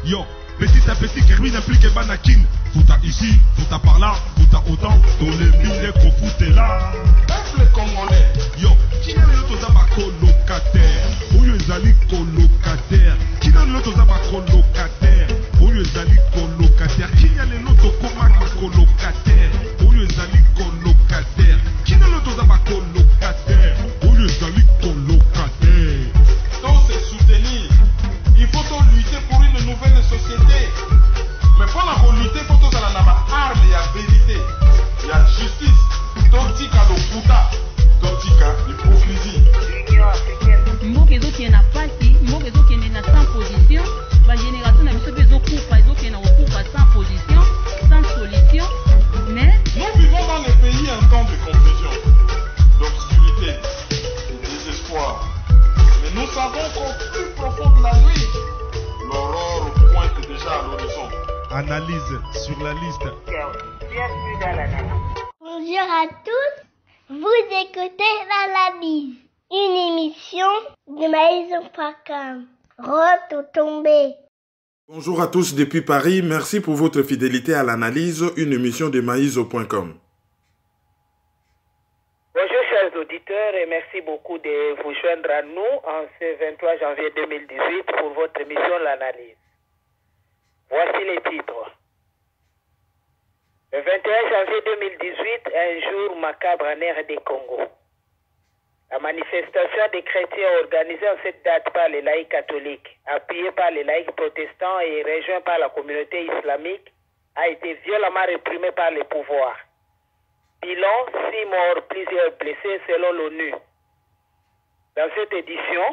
Yo, petit à petit, Kermine implique Banakin. Fouta ici, fouta par là, fouta autant. Tous les milliers qu'on foutait là. Peuple congolais. Yo, qui est l'autre zaba colocataire? Où est Zali colocataire? Qui est l'autre zaba colocataire? Où est Zali colocataire? Qui est l'autre colocataire? Où est Zali colocataire? Qui est l'autre zaba colocataire? Où est Zali colocataire? Donc c'est soutenir. Il faut donc lutter pour une nouvelle société. Mais pour lutter, il faut que ça arme, il y a vérité, il y a justice. Totika lokuta, totika l'hypocrisie. L'Union africaine. Mboka ezoki na pasi, mboka ezoki na sans position. Ba génération na biso ezokufa, ezoki na okufa sans position, sans solution. Mais nous vivons dans les pays un temps de confusion, d'obscurité, de désespoir. Mais nous savons qu'au plus profond de la nuit, l'aurore pointe déjà à l'horizon. Analyse sur la liste. bienvenue dans l'analyse. Bonjour à tous, vous écoutez l'analyse, une émission de Maison.com. Retombé. Bonjour à tous depuis Paris, merci pour votre fidélité à l'analyse, une émission de Maïso.com. Bonjour chers auditeurs et merci beaucoup de vous joindre à nous en ce 23 janvier 2018 pour votre émission L'Analyse. Voici les titres. Le 21 janvier 2018, un jour macabre en RD Congo. La manifestation des chrétiens organisée en cette date par les laïcs catholiques, appuyée par les laïcs protestants et rejoint par la communauté islamique, a été violemment réprimée par les pouvoirs. Bilan, 6 morts, plusieurs blessés selon l'ONU. Dans cette édition,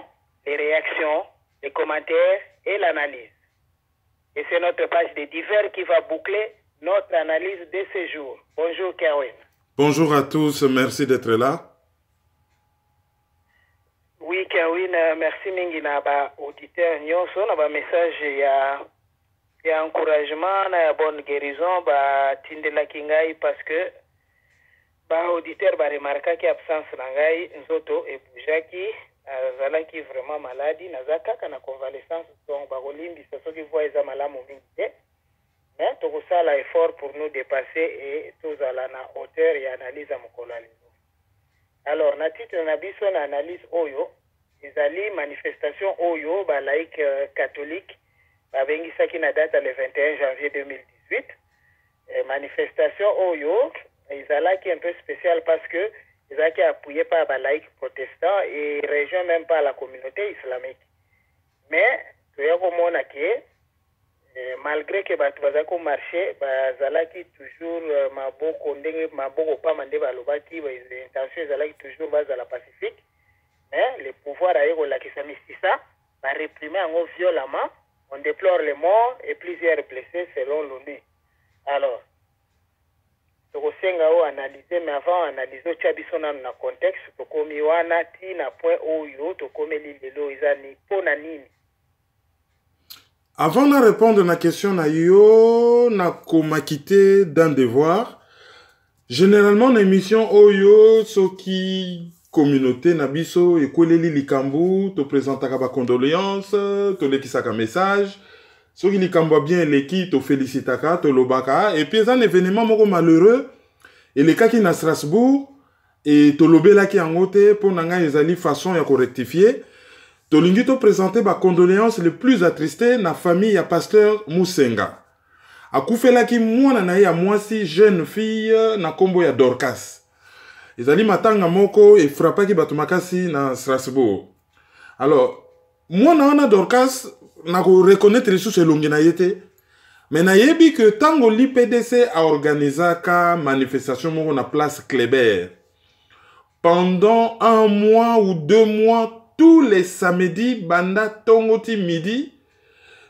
les réactions, les commentaires et l'analyse. Et c'est notre page des divers qui va boucler notre analyse de ce jour. Bonjour Kerwin. Bonjour à tous, merci d'être là. Oui Kerwin, merci mingi na ba auditeur nyonso na ba message ya encouragement na ya bonne guérison ba tindela kingai parce que ba auditeur ba remarquaki absence na ngai nzoto ebujaki azalaki vraiment maladi nazaka na convalescence donc ba kolimbisa soki voix eza malamu mingi te. Mais tout ça là effort pour nous dépasser et tout ça là na hauteur et analyse à mokolo lizo. Alors na titre na biso na analyse oyo ezali manifestation oyo ba laïque catholique ba bengisaki na date le 21 janvier 2018. Manifestation oyo ezalaki un peu spécial parce que ezalaki appuyé par ba laïque protestant et rejoint même par la communauté islamique. Mais toya komona ke malgré que batu bazako marché bazalaki toujours maboko ndenge maboko pa mande balobaki ba intention ezalaki toujours bazala pacifique. Mais le pouvoir a eu la kisamisisa va réprimer en violemment. On déplore les morts et plusieurs blessés selon l'ONU. Alors, tokosenga o analyser, mais avant analyser chabiso na contexte tokomi wana ti na point oyo tokomeli lelo izani pona nini. Avant de répondre à la question na yo na komakite d'un devoir, généralement l'émission oyo soki communauté na biso ekweleli likambu to présentaka ba condoléances to lekisaka message soki likambu bien leki to félicitaka to lobaka et puis un événement moko malheureux elekaki na Strasbourg et to lobelaki yango te pour nanga ezali façon ya ko rectifier to lingi to présenter ba condoléances les plus attristées na famille ya pasteur Musenga akufelaki mwana na ya mwasi jeune fille na kombo ya Dorcas. Ezali matanga moko et frappaki bato makasi na Strasbourg. Alors, moi na Dorcas na ko reconnaître sous elongi na yete. Mais na yebi que tango l'IPDC a organisé ka manifestation moko na place Kléber. Pendant 1 mois ou 2 mois, tous les samedis, banda tongoti midi,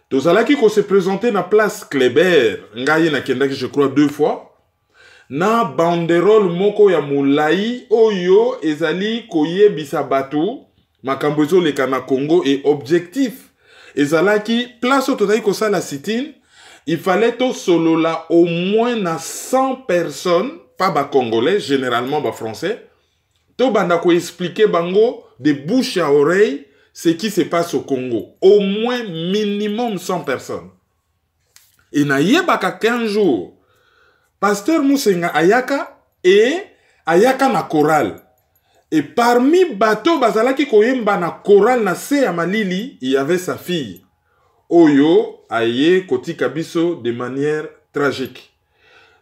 tozalaki ko se présenter na place Kléber. Ngaye na kendaki je crois 2 fois. Na banderole moko ya mulai oyo ezali koyebisa batu makambo ezoleka na Congo et objectif ezalaki place tozali kosala sit-in il fallait to solola au moins na 100 personnes pas ba congolais généralement ba français to banda ko expliquer bango de bouche à oreille ce qui se passe au Congo au moins minimum 100 personnes Et na yebaka 15 jours. Pasteur Musenga ayaka et ayaka na chorale. Et parmi bateau bazalaki koyemba na chorale na se ya malili, il y avait sa fille. Oyo aye koti kabiso de manière tragique.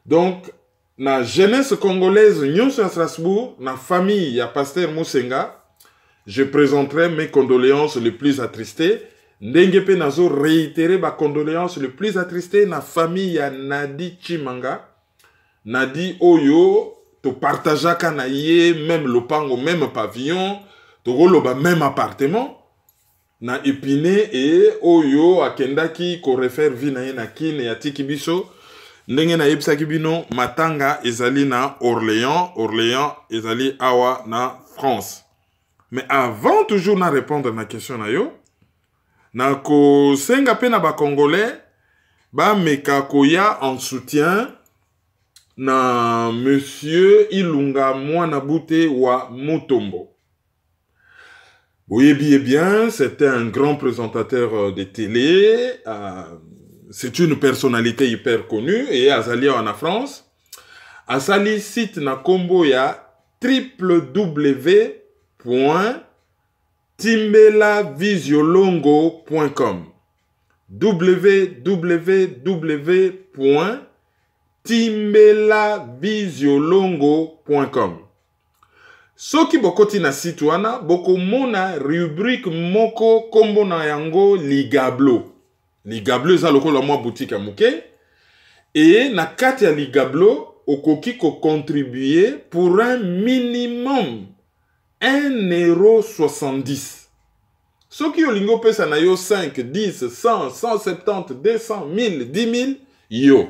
Donc, na jeunesse congolaise nyonso à Strasbourg, na famille ya Pasteur Musenga, je présenterai mes condoléances les plus attristées. Ndenge pe nazo réitérer ba condoléances les plus attristées na famille ya Nadi Chimanga. Nadi Oyo, to partageaka na ye, même lopango, même pavillon, to roloba même appartement. Na Épinay et Oyo akendaki ko refaire vi na ye na kine ya tikibiso. Ndenge na yebisaki bino matanga ezali na Orléans ezali awa na France. Mais avant toujours na répondre na question na yo, na ko senga pe na ba Congolais ba meka koya en soutien na Monsieur Ilunga Mwana Bute wa Mutombo. Oui, bien, c'était un grand présentateur de télé. C'est une personnalité hyper connue et azali en France. Azali site na kombo ya www.timbelavisiolongo.com www.timbelavisiolongo.com. Soki bokoti na site wana boko mona rubrique moko kombo na yango Ligablo. Ligablo eza lokola mwa boutique ya muke. Et na kati ya Ligablo okoki ko contribuer pour un minimum 1,70 €. Soki olingo pesa na yo 5, 10, 100, 170, 200, 1000, 10 000 yo.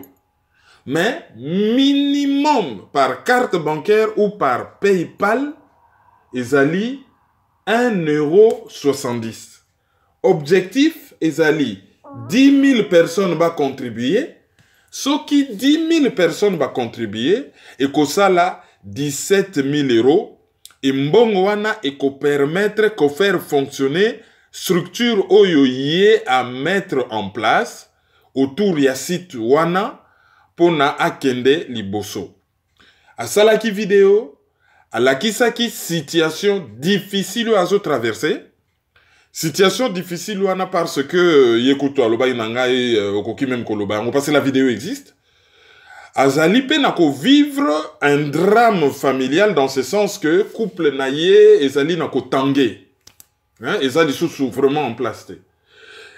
Mais minimum par carte bancaire ou par PayPal, ezali 1,70 €. Objectif, ezali 10 000 personnes va contribuer. Soki 10 000 personnes va contribuer, et que ça là 17 000 €. Et mbongo wana et ko permettre ko faire fonctionner structure oyo yé à mettre en place autour ya site wana pona akende liboso. Asalaki vidéo, alakisaki situation difficile azo traverser. Situation difficile wana parce que yekuto aloba inanga et okoki même koloba. On passe la vidéo existe. Azali pe na ko vivre un drame familial dans ce sens que couple na ye ezali na ko tangé. Hein, ezali sous vraiment en place.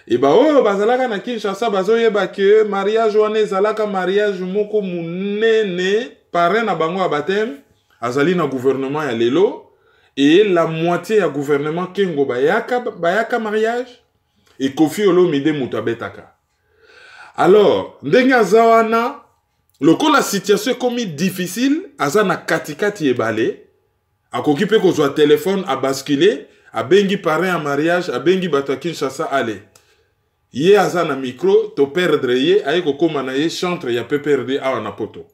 Et bah oh bazalaka na Kinshasa bazoyeba que mariage wana ezalaka mariage moko munene parrain na bango a baptême azali na gouvernement ya lelo et la moitié ya gouvernement kengo bayaka mariage et Kofi Olomide mutabetaka. Alors ndenge azawana loko la situation comme difficile azana katikati ebale akoki pe kozwa téléphone a basculer a bengi parrain en mariage a bengi bato Kinshasa ale ye azana micro to perdre ye aye kokoma na ye chantre ya pe perdre awa na poto.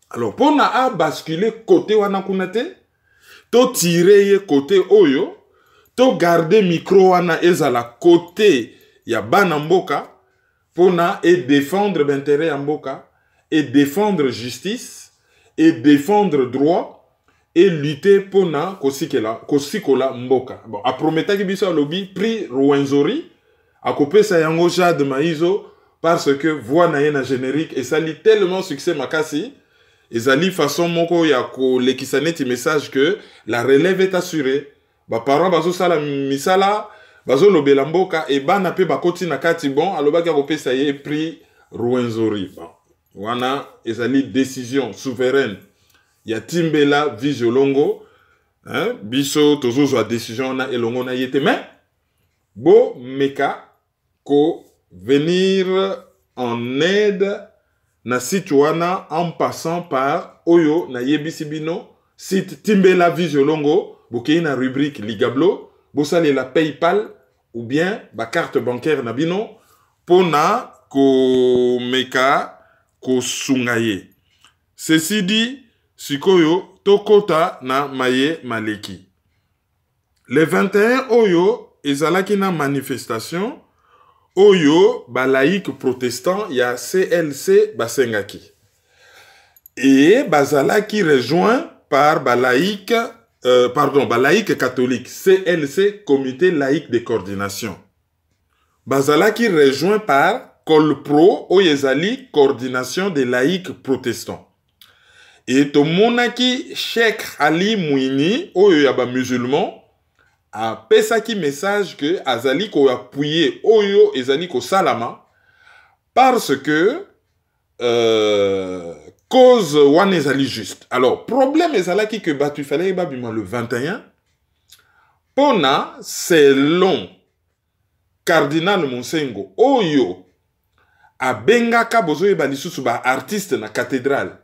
Alors pona a basculer côté wana kunate to tirer ye côté oyo to garder micro wana ezala côté ya bana mboka pona et défendre l'intérêt ya mboka et défendre justice et défendre droit et lutter pona kosikola mboka. Bon, a prometaki biso alobi prix Rwenzori a kopesa yango Jade Maizo parce que voix na ye na générique et ça lit tellement succès makasi et ça lit façon moko ya ko lekisaneti message que la relève est assurée. Ba parents bazo sala misala bazo lobela mboka et bana pe bakoti na kati bon alobaki a kopesa ye prix Rwenzori. Bon. Wana ezali décision souveraine ya Timbela Visiolongo hein biso tozozwa décision na elongo na yete mais bo meka ko venir en aide na site wana en passant par oyo na yebisi bino site Timbela Visiolongo bokei na rubrique Ligablo bosale la PayPal ou bien ba carte bancaire na bino pona ko meka kosungaye. Ceci dit, sikoyo tokota na maye maleki. Le 21 oyo ezalaki na manifestation oyo ba laïque protestant ya CLC basengaki et bazalaki rejoint par ba laïque catholique CLC comité laïque de coordination bazalaki rejoint par Colpro oyo ezali coordination des laïcs protestants et tomonaki Cheikh Ali Mouini oyo ya ba musulman a pesaki message que azali ko appuyer oyo ezali ko salama parce que cause wana ezali juste. Alors problème ezalaki que batu fallait babima le 21 pona selon cardinal Monsengo oyo abengaka bozoye ba lisusu ba artiste na cathédrale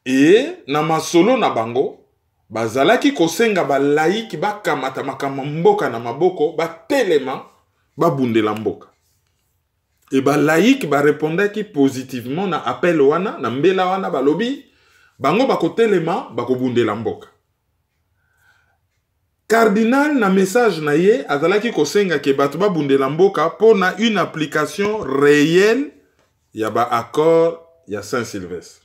et na masolo na bango bazalaki kosenga ba laïki bakamata makama mboka na maboko ba telema ba bundela mboka et ba laïki ba répondaki positivement na appel wana na mbela wana balobi bango bako telema bako bundela mboka. Cardinal na message na ye azalaki kosenga ke batu ba bundela mboka pona une application réelle ya ba accord ya Saint-Sylvestre.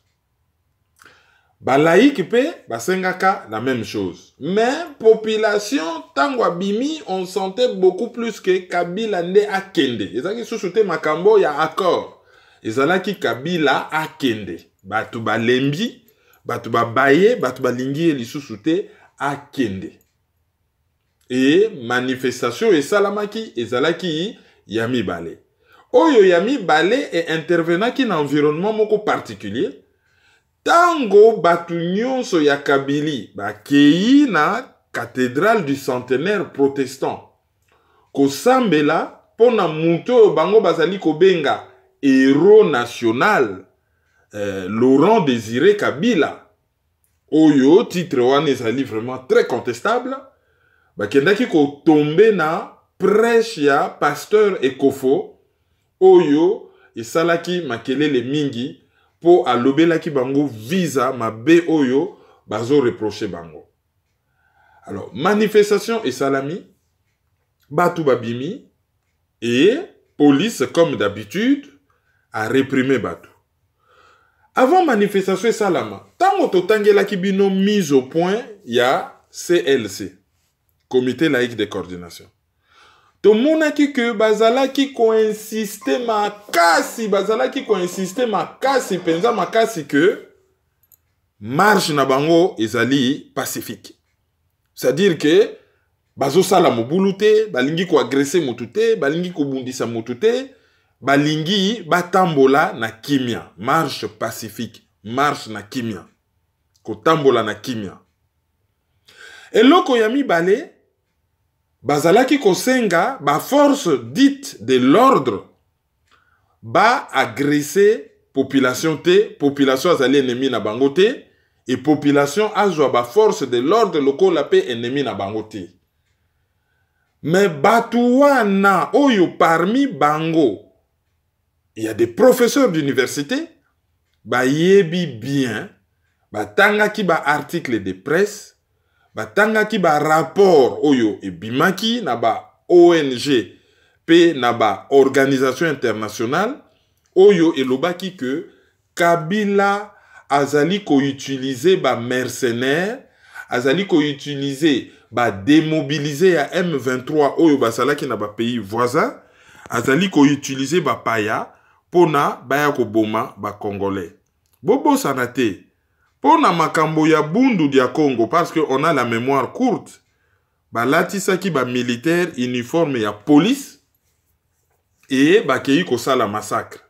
Ba laïque pe basengaka la même chose. Mais population tango abimi on sentait beaucoup plus que Kabila nde akende. Ezaki susute makambo ya accord. Ezalaki Kabila akende. Batu ba lembi, batu ba baye, batu ba lingi li susute akende. Et manifestation esalamaki ezalaki yami bale. Oyo yami bale et intervenaki na environnement moko particulier. Tango batu nyonso ya Kabili bakei na cathédrale du centenaire protestant kosambela pona muto bango bazali kobenga héros national Laurent Désiré Kabila oyo titre wana ezali vraiment très contestable bakendaki ko tomber na prêche ya pasteur Ekofo oyo esalaki makelele mingi po alobelaki bango visa mabe oyo bazo reprocher bango. Alors manifestation et salami batu babimi et police comme d'habitude a réprimé batu. Avant manifestation et salama, tango totangelaki bino mise au point ya CLC, comité laïque de coordination. Tomonaki que bazalaki ko insister makasi penza makasi que marche na bango ezali pacifique. C'est-à-dire que bazo sala mobulu te, balingi ko agresser motu te, balingi ko bundisa motu te, balingi batambola na kimia, marche pacifique, marche na kimia. Ko tambola na kimia. Eloko yami bale bazalaki kosenga ba force dite de l'ordre ba agresser population te, population azali ennemi na bango te et population azwa ba force de l'ordre loko la pe ennemi na bango te. Mais batu wana oyo parmi bango il y a des professeurs d'université ba yebi bien ba tanga ki ba article de presse batanga ki ba rapport oyo ebimaki na ba ONG pe na ba organisation internationale oyo elobaki que Kabila azali ko utiliser ba mercenaires azali ko utiliser ba démobiliser ya M23 oyo basalaki na ba pays voisins azali ko utiliser ba paya pona baya ko boma ba congolais bobo sanate. Pour na makambo ya bundu dia Congo, parce que on a la mémoire courte, ba latisaki ba militaire uniforme ya police et ba kei ko sala massacre.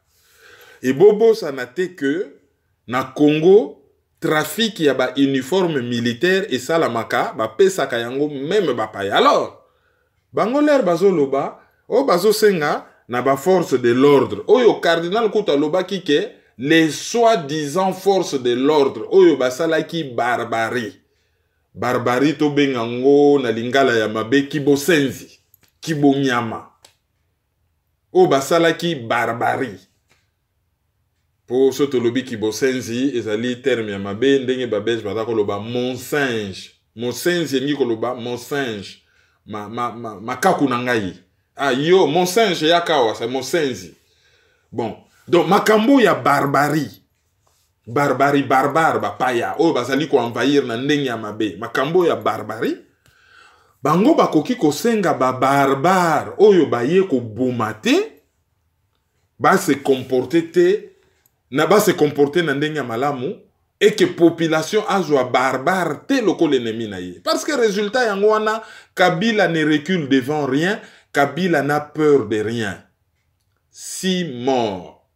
Et bobo sanate que na Congo trafic ya ba uniforme militaire et sala maka ba pesaka yango même ba paya. Alors bango ler bazo loba o bazo senga na ba force de l'ordre. Oyo cardinal Kouta loba kike les soi-disant forces de l'ordre oyo basalaki barbarie to bengango na lingala ya mabe kibosenzi kibonyama o basalaki barbarie po soto lobi kibosenzi ezali terme ya mabe ndenge babej batako loba monsinge yengi ko loba monsinge makaku na ngai Ah, yo, mon singe yakawa, c'est mon singe. Bon, donc, makambo ya barbarie. Barbarie, barbare, bapaya. Oh, bazali ko envahir na ndenge ya mabe. Makambo ya barbarie. Bango bakoki kosenga ba barbare. Oyo baye ko bomate. Ba se comporter te. Na ba se comporter na ndenge ya malamu. Et que population azwa barbare te loko l'ennemi na ye. Parce que résultat yango wana, Kabila ne recule devant rien. Kabila n'a peur de rien. 6 morts.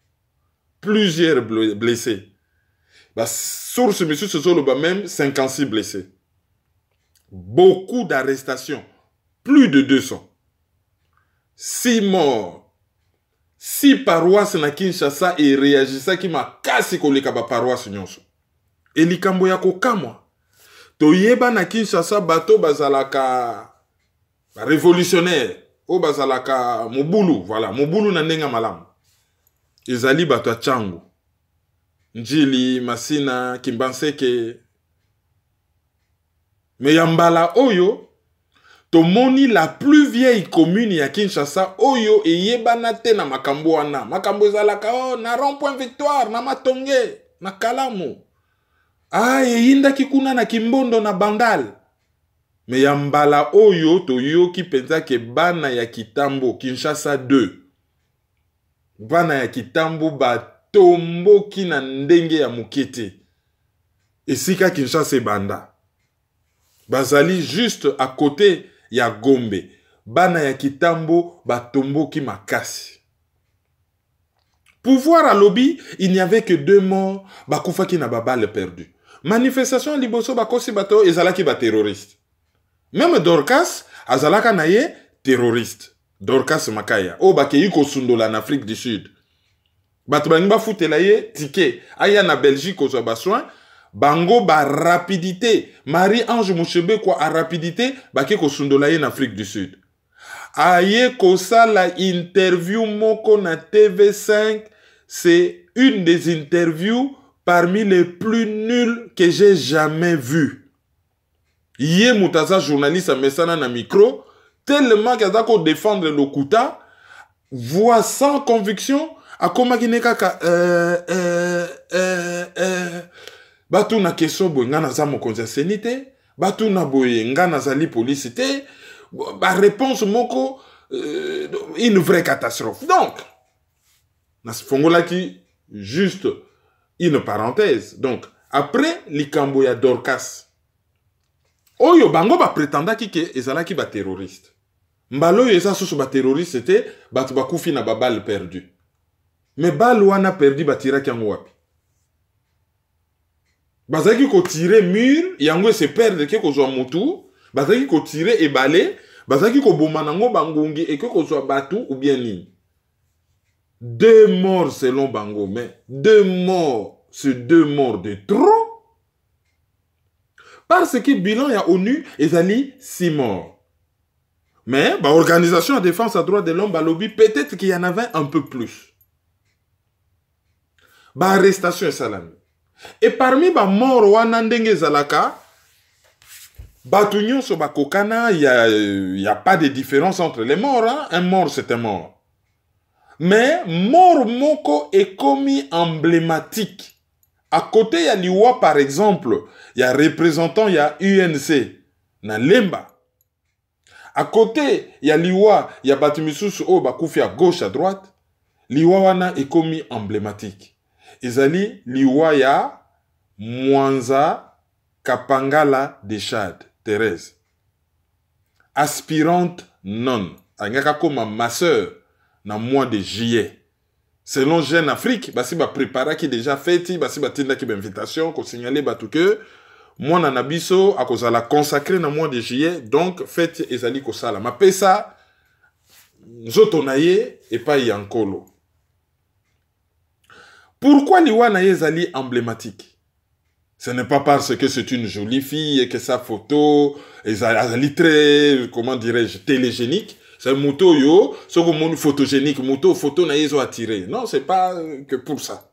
Plusieurs blessés. Bah, source monsieur Sosoloba même 56 blessés. Beaucoup d'arrestations. Plus de 200. 6 morts. 6 paroisses na Kinshasa et réagissa qui m'a cassé koleka ba paroisse nyonso. Et likambo ya kokamwa. Toyeba na Kinshasa bato bazalaka révolutionnaire. O bazalaka mobulu, voilà, mobulu na ndenga malamu. Ezali bato ya Tchangu. Njili, Masina, Kimbanseke. Mais yambala oyo, tomoni la plus vieille commune ya Kinshasa, oyo eyebana te na makambo wana. Makambo ezalaka, oh, na rond-point Victoire, na Matonge, na Kalamu. Ah, eyinda kikuna na Kimbondo na Bandal. Mais yambala oyo, toyo ki penza ke bana ya Kitambo, Kinshasa 2. Bana ya Kitambo ba tombo ki na ndenge ya mukete. Esika Kinshasa banda. Bazali juste à côté ya Gombe. Bana ya Kitambo ba tombo ki makasi. Pouvoir à lobby, il n'y avait que 2 morts. Bakufa ki na babale perdu. Manifestation liboso bakosi bato ezalaki ba terroriste. Même Dorcas azalaka na ye terroriste. Dorcas Makaya. O bakeyi ko sundola en Afrique du Sud. Bato bangi ba futela ye ticket. Aya na Belgique kozwa ba soin. Bango ba rapidité. Marie-Ange Mouchebe kwa a rapidité. Bake ko sundola ye en Afrique du Sud. Aye kosa la interview moko na TV5. C'est une des interviews parmi les plus nulles que j'ai jamais vues. Yé Moutaza, journaliste à Messana na micro, tellement qu'il a qu'on défendre le Kuta, voix sans conviction, à comment qu'il n'est qu'à Batu na question boy ngana za mo konzasenite, batu na boy ngana za li policité, ba réponse moko une vraie catastrophe. Donc, na fongola ki juste une parenthèse. Donc, après likambo ya Dorcas, oyo bango ba prétenda ki ke ezalaki ba terroriste. Mbalo yo eza susu ba terroriste c'était batu bakufi na ba balle perdu. Mais balle wana perdu ba tiraki yango wapi? Bazaki ko tirer mur, yango se perdre ke ko zwa mutu, bazaki ko tirer et balé, bazaki ko bomanango bangongi et ke ko zwa batu ou bien ni. 2 morts selon Bango, mais 2 morts sur 2 morts de trop. Parce que bilan ya ONU ezali 6 morts. Mais bah, organisation de défense à droits de l'homme, bah, lobby, peut-être qu'il y en avait un peu plus. Bah, arrestation et salami. Et parmi bah morts wana ndenge zalaka, bah tout nyonso ba kokana, y a pas de différence entre les morts, hein? Un mort c'est un mort. Mais mort moko est commis emblématique. À côté, il y a l'IWA, par exemple, il y a représentant, il y a UNC, na Lemba. À côté, il y a l'IWA, il y a Batumisusu, oh, Bakoufi à gauche, à droite. L'IWA wana est commis emblématique. Ezali, l'IWA ya Mwanza Kapangala de Chad, Thérèse. Aspirante non. Angaka comme ma sœur. Dans le mois de juillet. Selon Jeune Afrique, basi ba prépara qui déjà fait, basi ba tinda ki invitation, ko signaler batu que moi na nabiso a cause la consacrer dans le mois de juillet, donc fête ezali ko sala. Ma pesa nzoto na ye et pas yankolo. Pourquoi l'Iwa na ye ezali emblématique? Ce n'est pas parce que c'est une jolie fille et que sa photo est très, comment dirais-je, télégénique. C'est un moto yo, c'est un photogénique, photo na yezo attiré. Non, c'est pas que pour ça.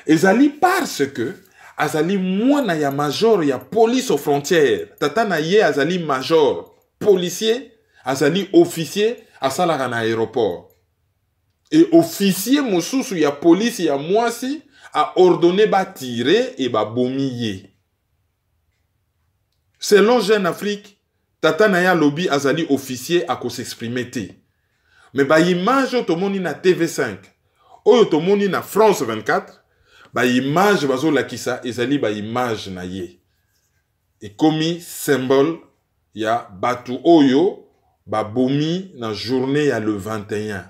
Ezali parce que azali mwana ya major ya police aux frontières. Tata na ye azali major policier, azali officier, asalaka na aéroport. Et officier mosusu ya police ya mwasi a ordonné ba tirer et ba bomiye. Selon Jeune Afrique, Tata Naya Lobby azali officier a ko s'exprimer te. Mais ba image otomoni na TV5, oyo tomoni na France 24, ba image bazo lakisa ezali ba image na ye. Et komi symbole ya batu oyo ba bomi na journée ya le 21.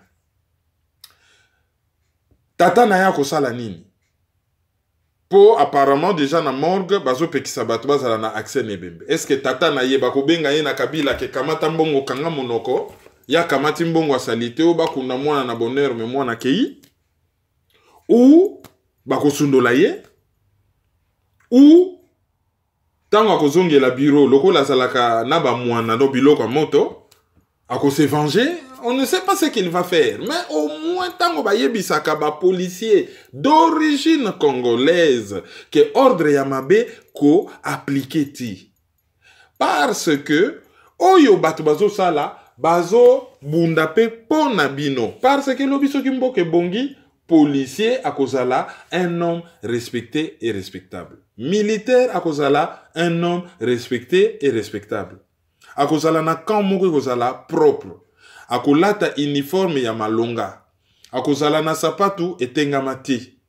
Tata Naya kosala nini? Po apparemment déjà na morgue bazo pekisa batu bazala na accès nebembe. Est-ce que Tata Naya bakobenga ye na kabila ke kamata mbongo kanga monoko ya kamati mbongo asalite o bakuna mwana na bonheur me mwana kei? Ou bakosundola ye? Ou tango akozongela bureau lokola salaka na ba mwana do biloko moto ako se venger? On ne sait pas ce qu'il va faire, mais au moins tango ba yebisaka ba policier d'origine congolaise que ordre yamabe ko appliqué ti. Parce que oyo batu bazo sala bazo bundape pona bino. Parce que lobiso kimboke bongi policier akozala un homme respecté et respectable. Militaire akozala un homme respecté et respectable. Akozala na camp moko akozala propre. Akolata uniforme ya malonga. Akozala na sapatu etengama te.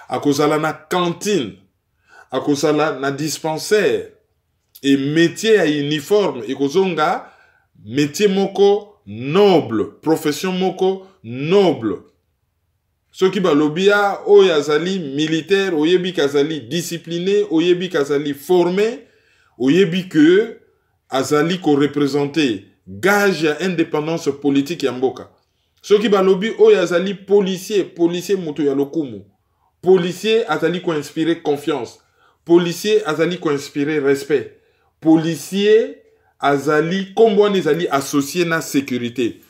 Akozala na cantine. Akozala na dispensaire. Et métier ya uniforme ekozonga métier moko noble, profession moko noble. Soki balobia oyo azali militaire, oyebi kazali discipliné, oyebi kazali formé, oyebi que azali ko représenter gage ya indépendance politique ya mboka. Soki balobi oyo azali policier, policier mutu ya lokumu. Policier azali ko inspirer confiance. Policier azali ko inspirer respect. Policier azali kombwani azali associé na sécurité.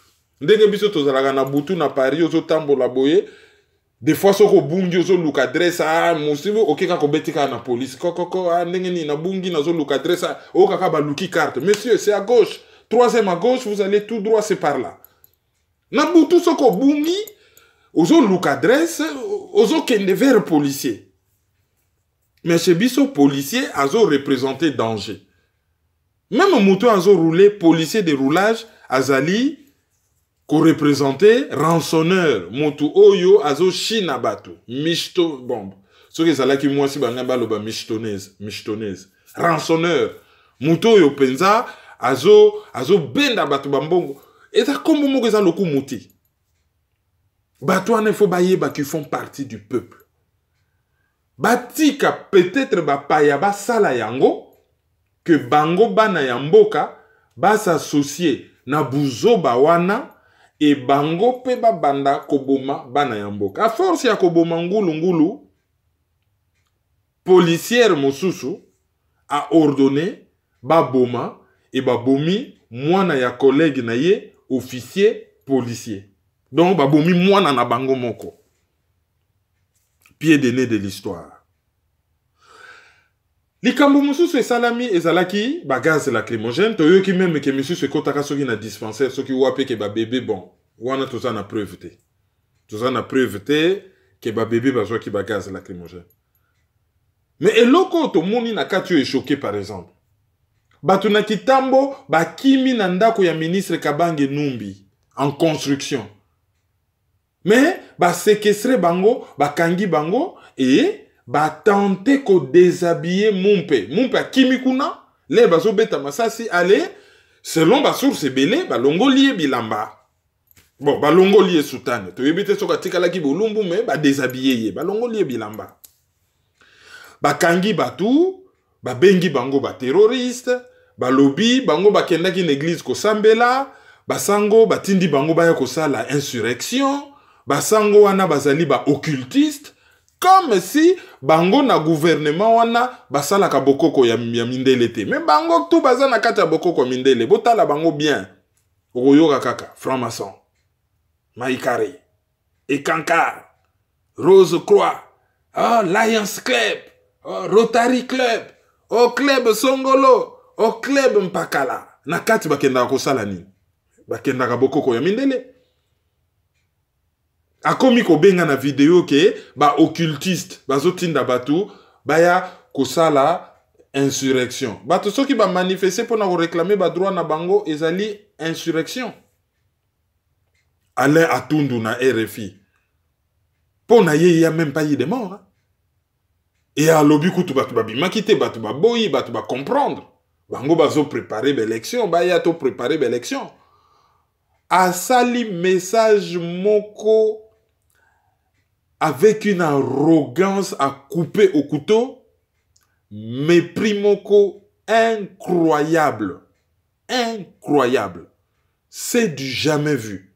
Ndenge biso tozalaka na butu na Paris ozo tambola boye. Des fois soko bungi ozo luka adresse musibu okeka ko betika na police. Koko ndenge ni na bungi nazo luka adresse okaka ba luki carte. Monsieur, c'est à gauche. Troisième à gauche, vous allez tout droit, c'est par là. Na butu soko bungi ozo luka adresse ozo kende vers policier. Mais chez biso policier azo représenter danger. Même mouton azo roulé policier de roulage azali ko représenter rançonneur mutu oyo azo china batu michto bombe soki ezalaki mwasi banga baloba michtonnaise rançonneur mutu oyo penza azo benda batu bambongo eza kombo moko eza loku muti batu wana faut bayeba qui font partie du peuple batika peut-être bapaya basala yango que bango bana ya mboka basasocier na buzoba wana et bango pe banda koboma bana ya mboka. A force ya koboma ngulu policière mosusu a ordonné baboma et babomi mwana ya collègue na ye officier policier. Donc babomi mwana na bango moko. Pied de nez de l'histoire. Likambo mosusu esalami ezalaki ba gaz lacrymogène to yoki même ke mosusu ekotaka soki na dispensaire soki wape ke ba bébé bon wana toza na preuve te. Toza na preuve te ke ba bébé bazwaki ba gaz lacrymogène. Mais eloko to moni na kati est choqué par exemple. Batu na kitambo ba kimi na ndako ya ministre Kabange Numbi en construction. Mais ba séquestrer bango, ba kangi bango et ba tenter ko déshabiller Mumpe. Mumpe a kimikuna, le bazo beta masasi ale, selon ba source belé, ba longo lié bilamba. Bon, ba longo lié soutane. To yebite soka tikala ki bolumbu me ba déshabiller ye, ba longo lié bilamba. Ba kangi batu, ba bengi bango ba terroriste, ba lobby, bango ba kendaki une église ko sambela, ba sango ba tindi bango ba ya ko sala insurrection, ba sango wana bazali ba occultiste. Comme si bango na gouvernement wana basala ka bokoko ya mindele te. Mais bango tout baza na kati ya bokoko mindele. Botala bango bien. Oyoka kaka, franc-maçon, Maïkari, Ekankar, Rose Croix, Lions Club, Rotary Club, Club Songolo, Club Mpakala. Na kati bakenda ko sala nini. bakendaka bokoko ya mindele. Akomi ko benga na video ke ba occultiste bazotinda batu baya kosala insurrection. Bato soki ba manifester pour na réclamer ba droit na bango ezali insurrection. Alain Atundu na RFI. Pour na ye y a même pas eu de mort. Hein? Et à lobby kutu batu babimaki batu baboyi batu ba comprendre. Bango bazo préparer l'élection, ba ya to préparer l'élection. Asali message moko avec une arrogance à couper au couteau, mépris moko incroyable. Incroyable. C'est du jamais vu.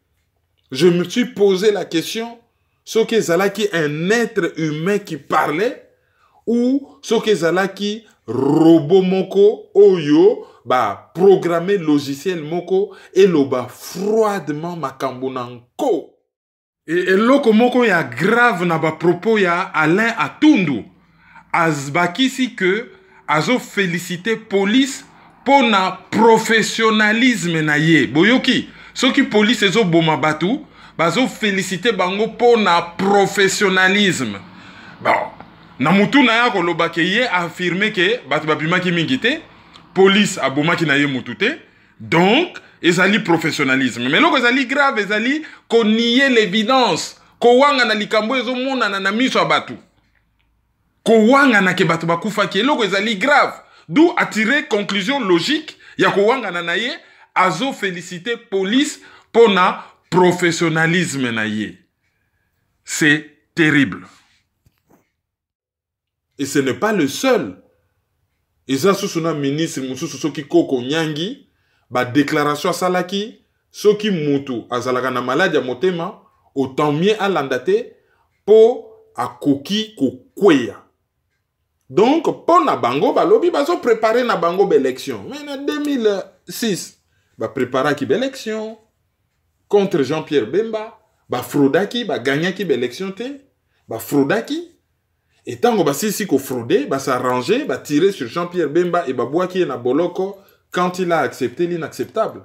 Je me suis posé la question, ce que zalaki un être humain qui parlait, ou ce que zalaki robot moko, oyo, ba programmer logiciel moko, et loba froidement makambunanko. Et loko moko ya grave na ba propos ya Alain Atundu. Azbakisi que azo féliciter police pour na professionnalisme na ye. Boyoki, ceux qui police ezo boma batu, bazo féliciter bango pour na professionnalisme. Bon, na mutu na ya koloba ke ye affirmé que batu babimaki mingite, police abomaki na ye mutute. Donc, ezali professionnalisme. Mais loko ezali grave, ezali ko nier l'évidence. Ko wanga na likambo ezo mona na miso abatu. Ko wanga na ke batu bakufa ki loko ezali grave. D'où attirer conclusion logique ya ko wanga na ye azo féliciter police pour na professionnalisme na ye. C'est terrible. Et ce n'est pas le seul. Eza susuna ministre mususu soki koko nyangi ba déclaration salaki soki mutu azalaka na malade ya motema autant mieux alandate po akoki kokweya. Donc pour na bango balobi bazo préparer na bango l'élection. Mais en 2006 ba préparer ki l'élection contre Jean-Pierre Bemba, ba fraudaki ba gagnaki l'élection te, ba fraudaki. Et tant que ba si ko frauder, ba s'arranger, ba tirer sur Jean-Pierre Bemba et ba boaki na boloko quand il a accepté l'inacceptable.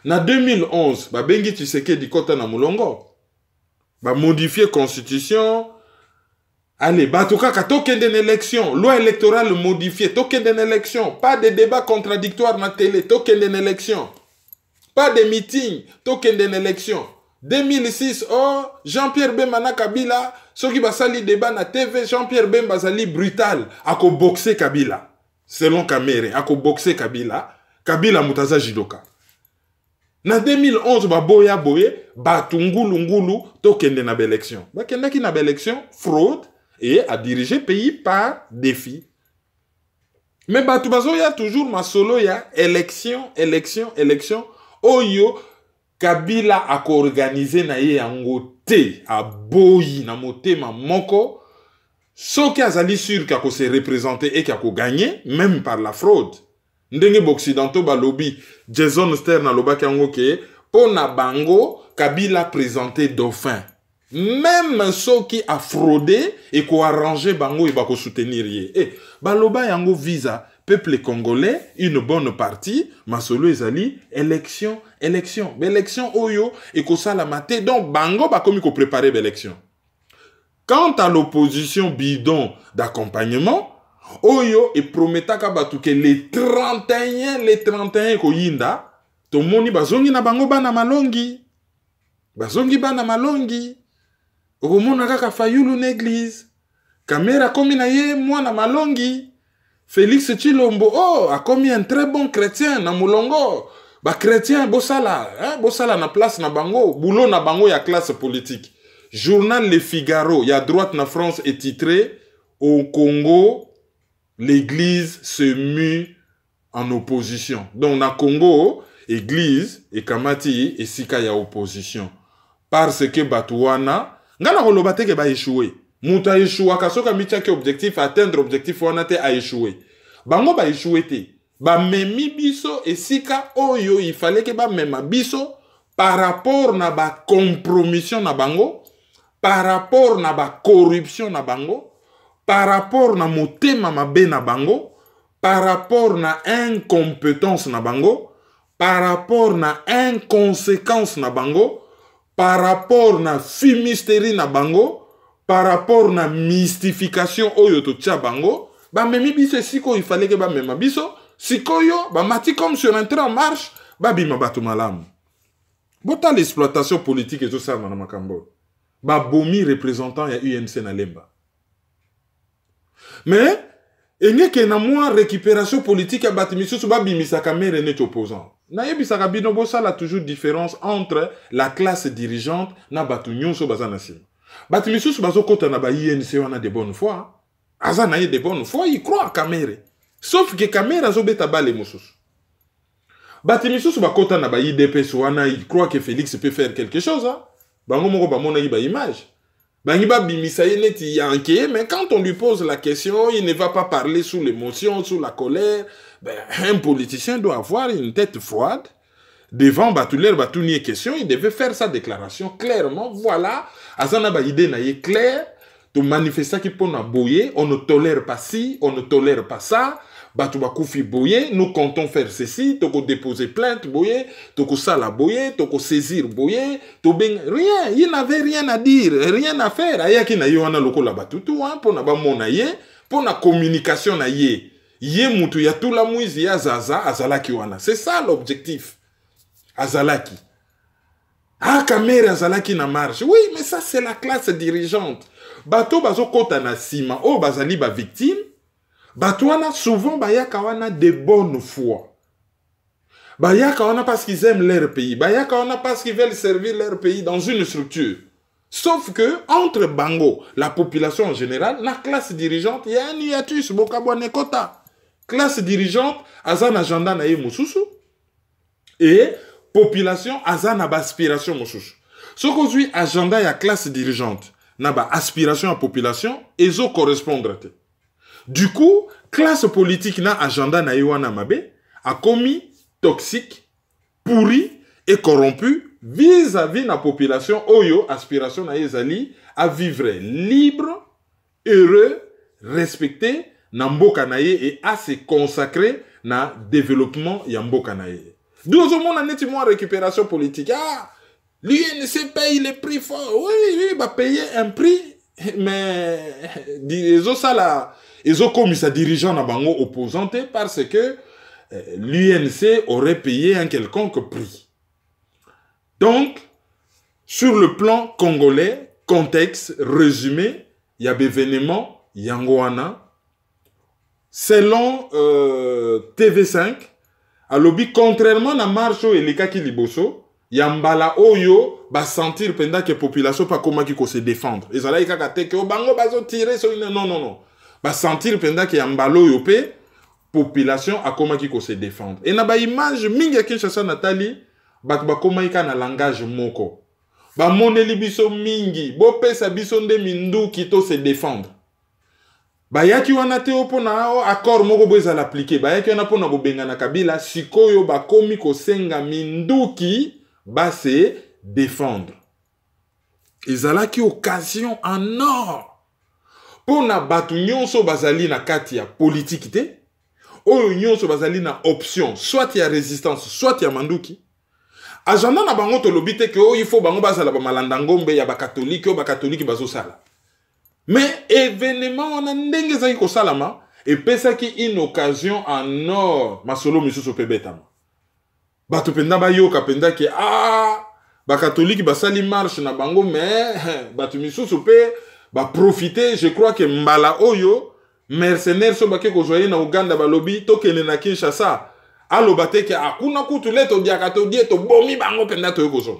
Na 2011, ba bengi Tshisekedi kota na mulongo. Ba modifier constitution. Allez, ba toka ka token d'une élection, loi électorale modifiée, token d'une élection, pas de débat contradictoire na télé, token d'une élection. Pas de meeting, token d'une élection. 2006, oh, Jean-Pierre Bemba na Kabila, soki basali débat na TV, Jean-Pierre Bemba zali brutal, ako boxer Kabila. Selon Kamere, ako boxer Kabila, Kabila mutaza jidoka. Na 2011, ba boya boye, ba tungulu tokende na élection. Ba kenda ki na élection, fraude, et a dirigé pays par défi. Mais ba tubazo ya toujours ma solo ya élection. Oyo, Kabila a organisé na ye yango te, a boyi na motema moko, soki azali sûr kako se représenter et kako gagner, même par la fraude. Ndenge boccidentaux ba lobby, Jason Stern na lobaki yango ke, po na bango, Kabila présenté dauphin. Même soki a fraudé et ko arrangé bango et bako soutenir ye. Eh, ba loba yango visa, peuple congolais, une bonne partie, masolo ezali, élection. L'élection oyo, et ko sala mate, donc bango ba komi ko préparer l'élection. Quant à l'opposition bidon d'accompagnement, oyo et prometaka batu ke les 31 ko yinda, to moni bazongi na bango bana malongi. Bazongi bana malongi. Okomona kaka Fayulu n'église. Kamera komi na ye mwana malongi. Félix Tshilombo, oh, a commis un très bon chrétien na mulongo. Ba chrétien bosala, bosala na place na bango, boulot na bango ya classe politique. Journal Le Figaro, ya droite na France est titré au Congo, l'église se mue en opposition. Donc na Congo, église et kamati et sika ya opposition. Parce que Batouana, ngana koloba te ke ba échoué. Mouta échoué kasoka mitiaki objectif atteindre objectif wana te a échoué. Bango ba échoué te. Ba memi biso et sika oyo il fallait que ba mema biso par rapport na ba compromission na bango, par rapport na ba corruption na bango, par rapport na motema mabe na bango, par rapport na incompétence na bango, par rapport na inconséquence na bango, par rapport na fumisterie na bango, par rapport na mystification oyo to tia bango, ba memi biso siko il fallait que ba mema biso, siko yo ba mati comme sur un train en marche, ba bima batu malamu. Bota l'exploitation politique et tout ça na makambo. Ba bomi représentant ya UNC na lemba. Mais et n'y a que na moi récupération politique à Batimisu ba bimisa kamere net opposant. Na yebisaka bino bosala toujours différence entre la classe dirigeante na batu nyonso bazana sim. Batimisu bazo kota na ba INC wana de bonne foi. Aza na ye de bonne foi, il croit à kamere. Sauf que kamere zo beta bale mosusu. Batimisu ba kota na ba IDPS wana, il croit que Félix peut faire quelque chose hein. Bango moko ba mona ba image. Bangiba bimisaye neti yanké, mais quand on lui pose la question, il ne va pas parler sous l'émotion, sous la colère. Ben, un politicien doit avoir une tête froide. Devant Batouler, Batounier question, il devait faire sa déclaration clairement. Voilà, Azana ba idée na yé clair, to manifester qui pona boyer, on ne tolère pas ci, on ne tolère pas ça. Batouba koufi boyer, nous comptons faire ceci, toko déposer plainte boyer, toko sala boyer, toko saisir boyer, to ben rien, il n'avait rien à dire, rien à faire. Ayaki na yohana loko la batutu, hein, pona ba mona ye, pona communication na ye. Ye mutu ya tout la mouizi ya zaza, azalaki wana. C'est ça l'objectif. Azalaki. Ah, kamere azalaki na marche. Oui, mais ça c'est la classe dirigeante. Bato bazo kota na sima, oh bazali ba victime. Batouana souvent bayaka wana de bonne foi. Bayaka wana parce qu'ils aiment leur pays. Bayaka wana parce qu'ils veulent servir leur pays dans une structure. Sauf que entre Bango, la population en général, la classe dirigeante, il y a un hiatus, bokabwane kota. Classe dirigeante, azan agenda na ye mususu. Et population, azan aba aspiration mususu. Ce qu'aujourd'hui agenda ya classe dirigeante, naba aspiration à population, ezo correspondre. Du coup, classe politique na agenda na yewana mabe a commis toxique, pourri et corrompu vis-à-vis la population oyo aspiration na yezali à vivre libre, heureux, respecté na mboka na ye et à se consacrer na développement ya mboka na ye. D'où au monde neti moi récupération politique. Ah, l'UNC paye les prix forts. Oui, va payer un prix, mais ils ont ça là. Ils ont commis sa dirigeant na bango opposante parce que l'UNC aurait payé un quelconque prix. Donc, sur le plan congolais, contexte, résumé, il y a des événements, Yangoana. Selon TV5, à l'objet, contrairement à Marcho et Lekaki Liboso, Yambala Oyo va sentir pendant que la population pas comment qui se défendre. Ils allaient que au bango bazo tirer sur une non. Va sentir pendant que Yambala Oyo pe population a comment qui se défendre. Et na ba image mingi Kinshasa Nathalie ba comment ika na langage moko. Ba moneli biso mingi, bo pesa biso nde mindu ki to se défendre. Ba yaki wana te opona accord moko boza l'appliquer. Ba yaki wana pona bobenga na Kabila sikoyo ba komi ko senga minduki ba se défendre. Ezalaki occasion en or. Pona batu nyonso bazali na kati ya politique te. Oyo nyonso bazali na option, soit ya résistance, soit ya manduki. Agenda na bango to lobite ke il faut bango bazala ba malanda ngombe ya ba catholique bazo sala. Mais événement on a ndenge za ko salama et pesa ki une occasion en or masolo misusu pe betama. Batu penda ba yoka penda ke ba catholique ba sali marche na bango mais batu misusu pe ba profiter, je crois que mbala oyo mercenaires so bake ko joyer na Uganda ba lobby to kene na Kinshasa. Alo bateke akuna kutu leto diakato dieto bomi bango penda to yokozo.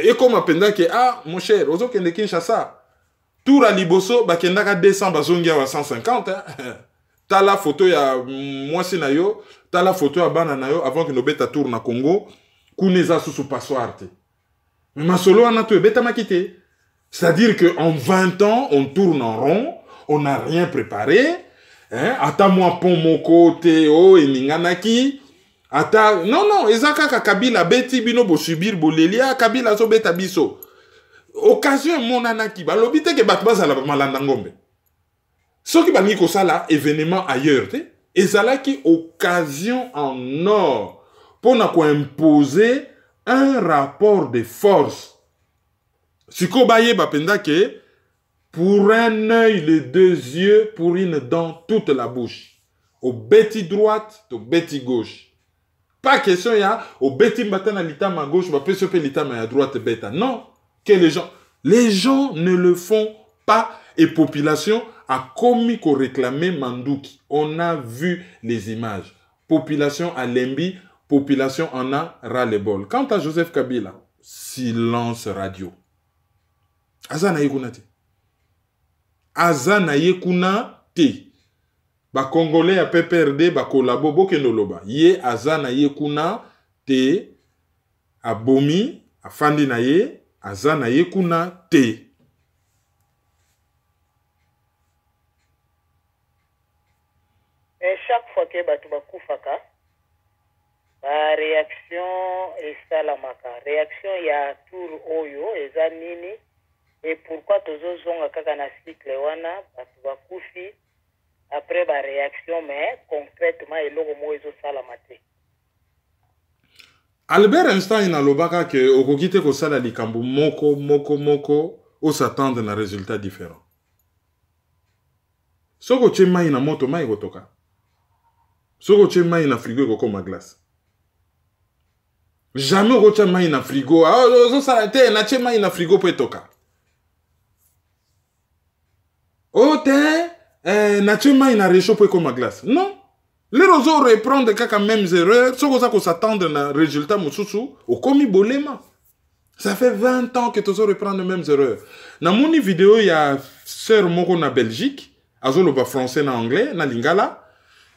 Et comme penda ke mon cher ozo kene Kinshasa. Tour à Liboso bakenda ka 200 bazongia wa 150 hein. Ta la photo ya mwasi na yo, ta la photo ya bana na yo avant que nobeta tour na Congo kuneza susu passoire te. Mais masolo ana to beta makite. C'est-à-dire que en 20 ans on tourne en rond, on n'a rien préparé. Hein, ata moi pon moko te o eninganaki. Ata non ezaka Kabila beti bino bo subir bolelia Kabila so beta biso. Occasion monanaki ba lobite ke batba za la malanda ngombe. Soki bangi ko sala événement ailleurs te ezalaki occasion en or pour imposer un rapport de force. Sikobaye bapenda que pour un œil, les deux yeux, pour une dent, toute la bouche. Au bêti droite, au bêti gauche. Pas question, il y a au bêti batana l'itama à gauche, peut se faire l'itama à droite bêta. Non, que les gens ne le font pas et population a commis qu'on réclamait Mandouki. On a vu les images. Population à Lembi, population en a ras-le-bol. Quant à Joseph Kabila, silence radio. Azana yekuna te. Azana yekuna te. Ba Congolais a PPRD, ba kolabo bokenoloba. Ye azana yekuna te. A bomi, a fandi na ye, azana yekuna te. Et chaque fois que batu bakufaka, ba réaction esalamaka. Réaction ya tour oyo eza nini et pourquoi tozozonga kaka na cycle wana batu bakufi après ba réaction mais concrètement eloko mo ezosalama te. Albert Einstein alobaka ke okokite kosala likambo moko o s'attendre na résultat différent. Soko tche mai na moto mai kotoka. Soko tche mai na frigo kokoma glace. Jamais oko mai na frigo. Ah, ça te na tche mai na frigo po etoka. Oh te na tche mai na réchaud po ekoma glace. Non. Les roseaux reprendre kaka mêmes erreurs. Soko ça ko s'attendre na résultat mususu au komi bolema. Ça fait 20 ans que tu reprends les mêmes erreurs. Dans mon vidéo, il y a sœur moko na Belgique, azolo ba français na anglais, na lingala.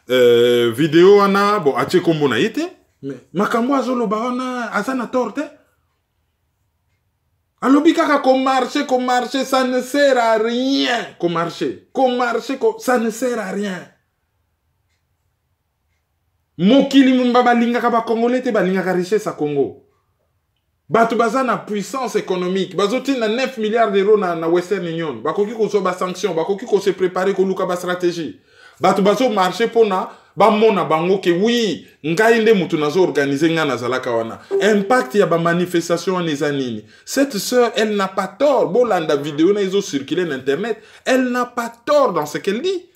Vidéo ana, bon, ache kombo na yete, mais makambo azolo ba ona azana torte. Alobi kaka ko marcher, ça ne sert à rien. Ko marcher, ça ne sert à rien. Mokili mbaba linga ka ba congolais te ba linga ka richesse à Congo. Batu baza na puissance économique. Bazoti na 9 milliards d'euros na Western Union. Bakoki ko so ba sanction, bakoki ko se préparer ko luka ba stratégie. Batu bazo marché pona ba mona bango ke oui, ngai nde mutu nazo organiser nga na zalaka wana. Impact ya ba manifestation neza nini. Cette sœur, elle n'a pas tort. Bolanda vidéo na izo circuler na internet, elle n'a pas tort dans ce qu'elle dit.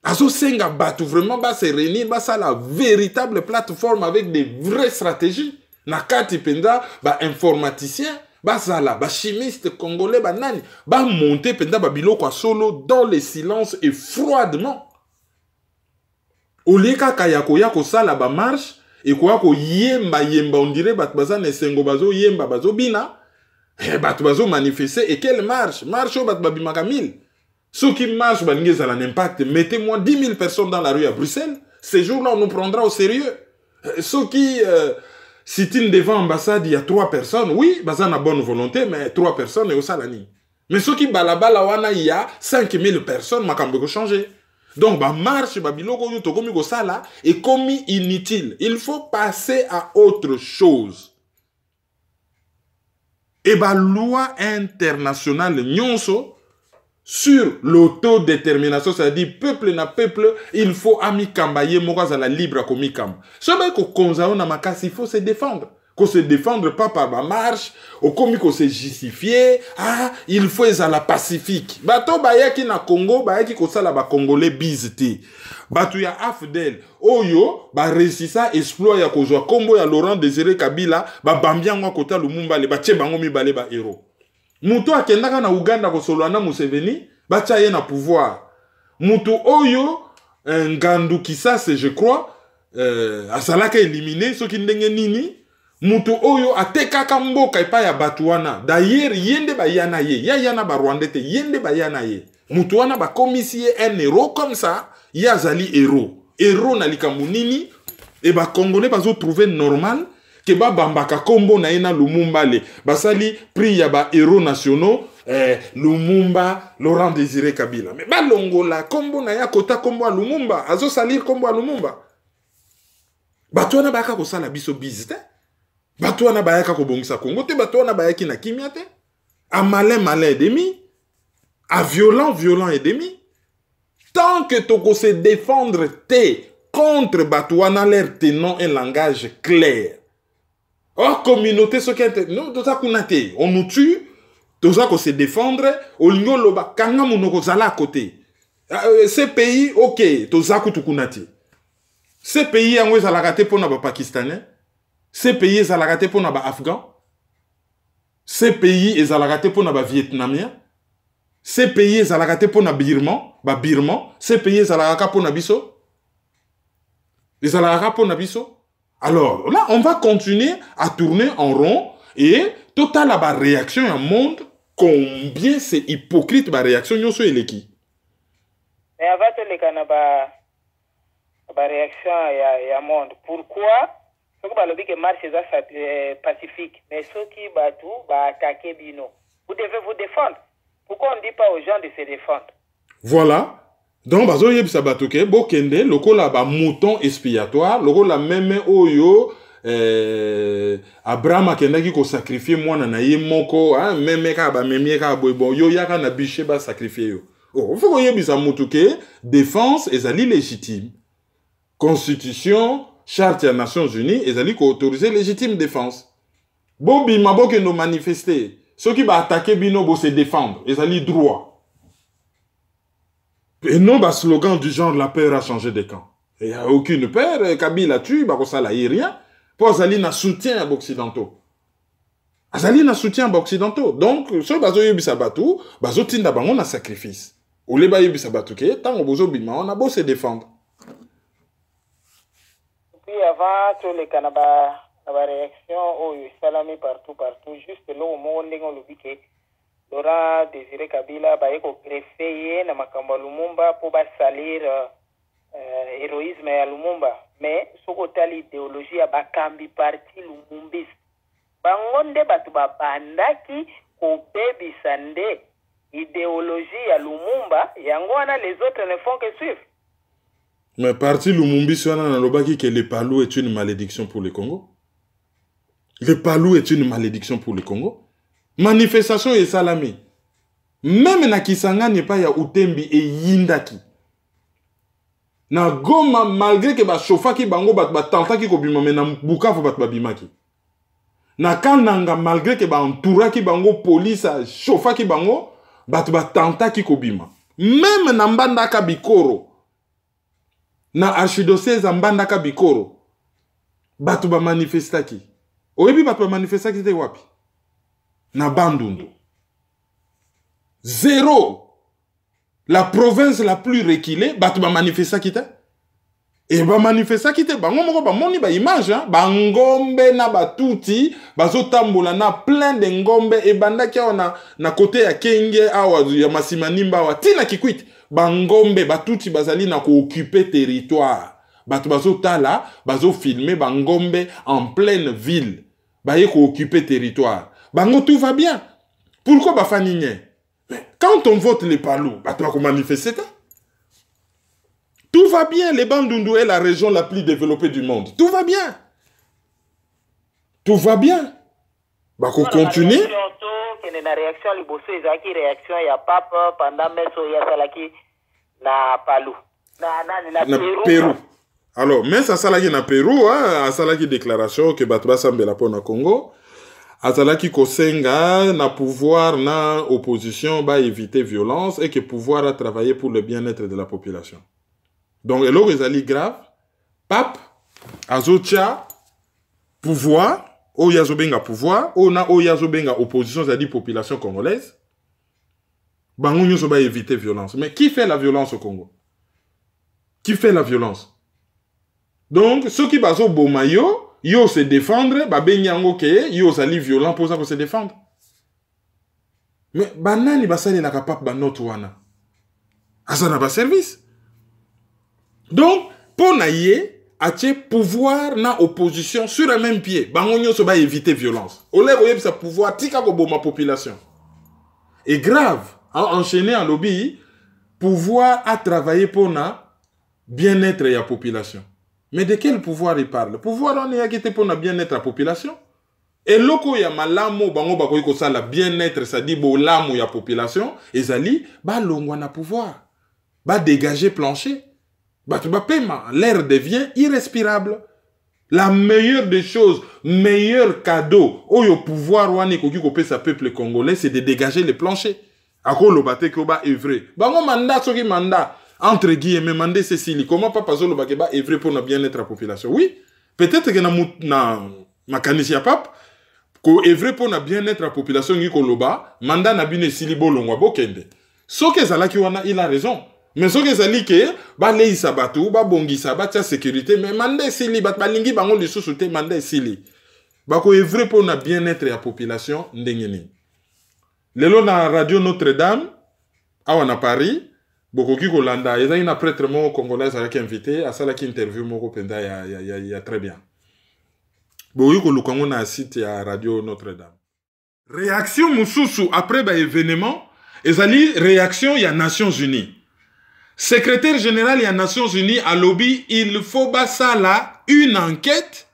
Azo senga batu vraiment ba se réunir, ba ça la véritable plateforme avec des vraies stratégies. Na kati penda ba informaticien ba zala ba chimiste congolais ba nani ba monter penda ba biloko solo dans le silence et froidement. Oleka kayako yako sala ba marche et ko yemba on dirait bat bazana sengo bazo yemba bazo bina et bat bazo manifester et quelle marche bat babimaka 1000. Ceux qui marchent ba ngeza la impact, mettez-moi 10 000 personnes dans la rue à Bruxelles, ces jours-là on nous prendra au sérieux. Ceux qui si tu devant l'ambassade, il y a 3 personnes, oui, baza na bonne volonté, mais 3 personnes et au salani. Mais ceux qui balabala wana, il y a 5000 personnes, makambo ko changer. Donc, ba marche, ba biloko yo tokomi ko sala, est commis inutile. Il faut passer à autre chose. Et ba loi internationale nyonso, sur l'autodétermination, c'est-à-dire peuple na peuple, il faut ami kambaye mokaza la libre komi kam. Sobe ko konzao na makasi, il faut se défendre. Ko se défendre pas par ma marche, au komi ko se justifier, ah, il faut être à la pacifique. Bato bayaki na Congo, bayaki ko sala ba congolais biziti. Bato ya afdel, oyo, ba resisa exploit ya kozwa kombo ya Laurent Désiré Kabila, ba bambiangwa kota Lumumba le ba tchebango mibale ba héros. Mutu akendaka na Uganda kosolwana Museveni, bacha ye na pouvoir. Mutu oyo, Ngandu Kisase, je crois, asalaka éliminé, so ki ndenge nini, mutu oyo atekaka mboka epa ya batuana. D'ailleurs, yende ba yana ye, ya yana ba Rwandete, yende ba yana ye. Mutu wana ba komisie un héros comme ça, ya zali héros. Héros na likambu nini, et ba Congolais bazo trouver normal, que ba bambaka kombo na ena Lumumba le basali prix ya ba héros nationaux Lumumba Laurent Désiré Kabila mais ba longola kombo na ya kota kombo a Lumumba azo salir kombo a Lumumba batwana ba ka ko sala biso bizite batwana ba ya ka ko bongisa Congo te batwana ba ya ki na kimia te a malin ennemi a violent ennemi tant que toko se défendre te contre Batouana leur tenant un langage clair. Or, communauté, ce qui est... Non, on nous tue, on se défendre, on nous à côté. Ces pays, ok, ces pays, ils ont raté pour les Pakistanais. Ces pays, ils ont raté pour les Afghans. Ces pays, ils ont raté pour les Vietnamiens. Ces pays, ils ont raté pour les Birmans. Ces pays, ils ont raté pour les Bisso. Ils ont raté pour les Bisso. Alors, là, on va continuer à tourner en rond et total la réaction au monde, combien c'est hypocrite la réaction nous sur les qui. Mais avant de les canaba la réaction à monde. Pourquoi? Ce que le que marche est pacifique, mais ceux qui battent attaquer Bino. Vous devez vous défendre. Pourquoi on ne dit pas aux gens de se défendre? Voilà. Donc, bazo yeb sabatuke, bokende, loko la ba mouton expiatoire, loko la même oyo, Abraham akenda ki ko sacrifier moi na ye moko, hein, même ka ba memie ka boy bon, yo yaka na biche ba sacrifier yo. Oh, faut yeb samutuke, défense ezali légitime. Constitution, charte des Nations Unies, ezali ko autoriser légitime défense. Bobi maboke no manifester, ceux qui ba attaquer bino bo se défendre, ezali droit. Et non, bah, slogan du genre, la peur a changé de camp. Il n'y a aucune peur, Kabila tue, bah, ça là, il rien. Pour Azali n'a soutien à occidentaux. Azali n'a soutien à occidentaux. Donc, ce bazo yubisabatu, bazo tinda bangon a sacrifice. Ou les bayo yubisabatu, tant au bozo bima, on a beau se défendre. Puis avant, tous les Canaba, la réaction, oh, salami partout, juste là, au monde, on le dit que Laurent Désiré Kabila ba eko greffé na makambo Lumumba pour ba salir héroïsme ya Lumumba, mais soko tali idéologie ya bakambi parti Lumumbis bangonde batu babandaki ko bebisa nde idéologie ya Lumumba yango wana les autres ne font que suivre. Mais parti Lumumbis wana na lobaki que le palou est une malédiction pour le Congo. Le palou est une malédiction pour le Congo. Manifestation et salami. Même na Kisanga n'est pas ya Utembi et Yindaki. Na Goma, malgré que ba chauffaki bango bat tantaki ko bima, mais na Bukavu bat babimaki. Na Kananga, malgré que ba entouraki bango police chauffaki bango bat tantaki ko bima. Même na Mbandaka Bikoro, na archidiocèse Mbandaka Bikoro, bat ba manifestaki. Oyebi bat ba manifestaki te wapi? Na Bandundu. Zéro. La province la plus reculée, batu ba manifesta kita. Et ba manifesta kita, ba ngomoko ba moni ba image, hein? Ba ngombe na batuti, bazo tambola na plein de ngombe, et banda kia na côté ya Kenge, awa, ya Masimanimba, awa, tina kikwit. Ba ngombe, batuti bazali na ko occuper territoire. Batu bazo tala, bazo filmer ba ngombe en pleine ville. Ba ye ko occuper territoire. Bango, tout va bien. Pourquoi Bafanigné? Quand on vote les Palous, bah, tu vas manifester. Tout va bien. Les Bandundu est la région la plus développée du monde. Tout va bien. Tout va bien. Bah, qu'on continue. La réaction, réaction, il y a papa pendant meso ya salaki na Palou. Na Pérou. Alors, mais ça salaki na Pérou, hein, salaki déclaration que Batba Sambela pour na Congo. Azalaki kosenga na pouvoir na opposition ba éviter violence et que pouvoir a travailler pour le bien-être de la population. Donc elo ezali grave pape azotia pouvoir o yazobenga pouvoir o na o yazobenga opposition c'est-à-dire population congolaise. Bango nyoso ba éviter violence. Mais qui fait la violence au Congo? Qui fait la violence? Donc ceux qui bazo bomayo yo se défendre, ba benyango ke yo sali violent pour ça qu'on se défendre. Mais banani basali na kapap ba note wana. Asa na ba service. Donc pour naie atie pouvoir na opposition sur le même pied. Bango nyoso ba éviter violence. Olé oyeb sa pouvoir tika ko boma population. Et grave, enchaîner en lobby, pouvoir à travailler pour na bien-être de la population. Mais de quel pouvoir il parle? Pouvoir on est agité pour le bien-être de la population. Et loko ya malamo bango bako yiko sa la bien-être ça dit bo lamo ya population ezali ba longwa na pouvoir ba dégager plancher l'air devient irrespirable. La meilleure des choses, meilleur cadeau, au pouvoir wani koki kopé sa peuple congolais, c'est de dégager les planchers. Ako lo bate ko ba evre. Bango mandat soki mandat entre guillemets mandé Cécile. Comment papa zo lo ba ke ba evre pour na bien-être la population. Oui, peut-être que na makanisi ya pap ko evre pour na bien-être la population ngi ko loba, mandat na bine sili bolongwa bokende. Soki ezalaki wana il a raison. Mais ce que ça dit que ba lei sabatu ba bongi sabata sécurité mais mandé sili ba balingi bango li sousouté mandé sili ba ko evre pour na bien-être la population ndengeni lelo na radio Notre-Dame awa na Paris bokoki ko landa eza ina prêtre mo congolais avec invité à sala ki interview moko penda ya très bien boyi ko lukango na site ya radio Notre-Dame réaction mususu après ba événement ezali réaction ya Nations Unies. Secrétaire général des Nations Unies à lobby, il faut ça là une enquête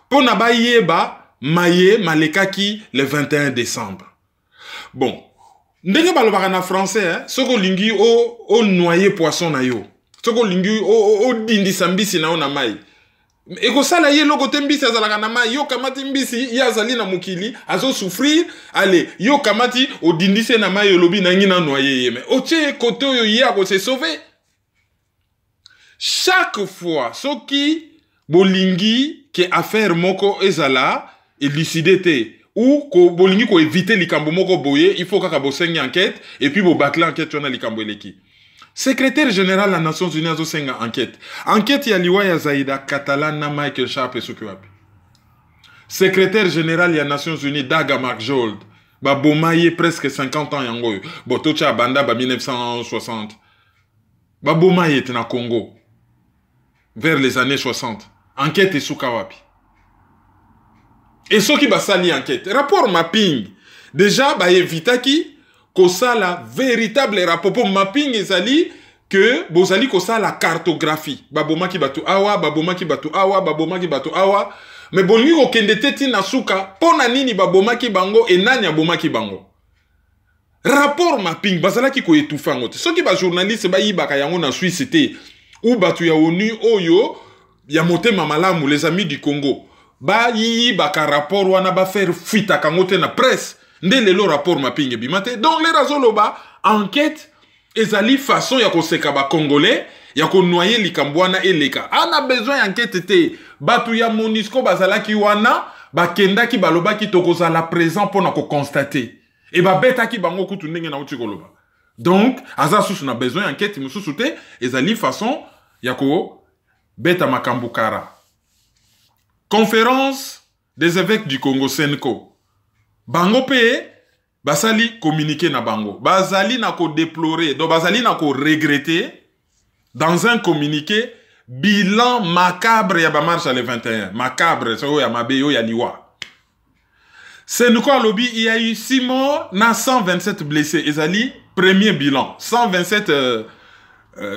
pour naba yeba maye malekaki le 21 décembre. Bon, ndenge balobaka na français, hein, soko lingi o noyer poisson na yo. Soko lingi o dindi sambisi na ona mai. Eko sala ye loko tembisi azalaka na mai yo kamati mbisi ya azali na mukili azo souffrir allez yo kamati o dindise na mai lobby na ngina noyer mais oche kote yo ya ko se sauver chaque fois soki bolingi ke affaire moko ezala élucidité ou ko bolingi ko éviter likambo moko boye il faut kaka bosengi enquête et puis bo battre enquête na likambo eleki. Secrétaire général des Nations Unies a senga enquête. Enquête ya liwa ya Zaida Catalan na Michael Sharp et Sokiwapi. Secrétaire général des Nations Unies Daga Markjold. Ba bomaye presque 50 ans yango. Botocha banda ba 1960. Ba bomaye na Congo. Vers les années 60. Enquête et Sokawapi. Et ce qui ba sali enquête. Rapport mapping. Déjà ba evitaki kosa la véritable rapport pour mapping ezali que bozali kosa la cartographie baboma ki batu awa baboma ki batu awa baboma ki batu awa mais bolingi ko kende teti na suka pona nini baboma ki bango et nani aboma ki bango rapport mapping bazala ki ko etufa ngote soki ba journaliste ba yibaka yango na Suisse te ou batu ya ONU oyo ya motema malamu les amis du Congo ba yibaka rapport wana ba faire fuite kangote na presse. Ndé le rapport mapping bimate. Donc les razoloba enquête ezali façon ya koseka ba congolais ya ko noyer likambwana eleka. On a besoin d'enquête te batu ya MONUSCO bazalaki wana ba kendaki baloba ki tokozala présent pour na ko constater. Et ba betaki bango kutu ndenge na uti koloba. Donc aza susu na besoin d'enquête mususu te ezali façon ya ko beta makambukara. Conférence des évêques du Congo Senko. Bango pe basali communiquer na bango bazali na ko déplorer donc bazali na ko regretter dans un communiqué bilan macabre ya ba marche le 21 macabre so ya mabeyo ya liwa c'est nous quoi lobby il y a eu 6 morts na 127 blessés ezali premier bilan 127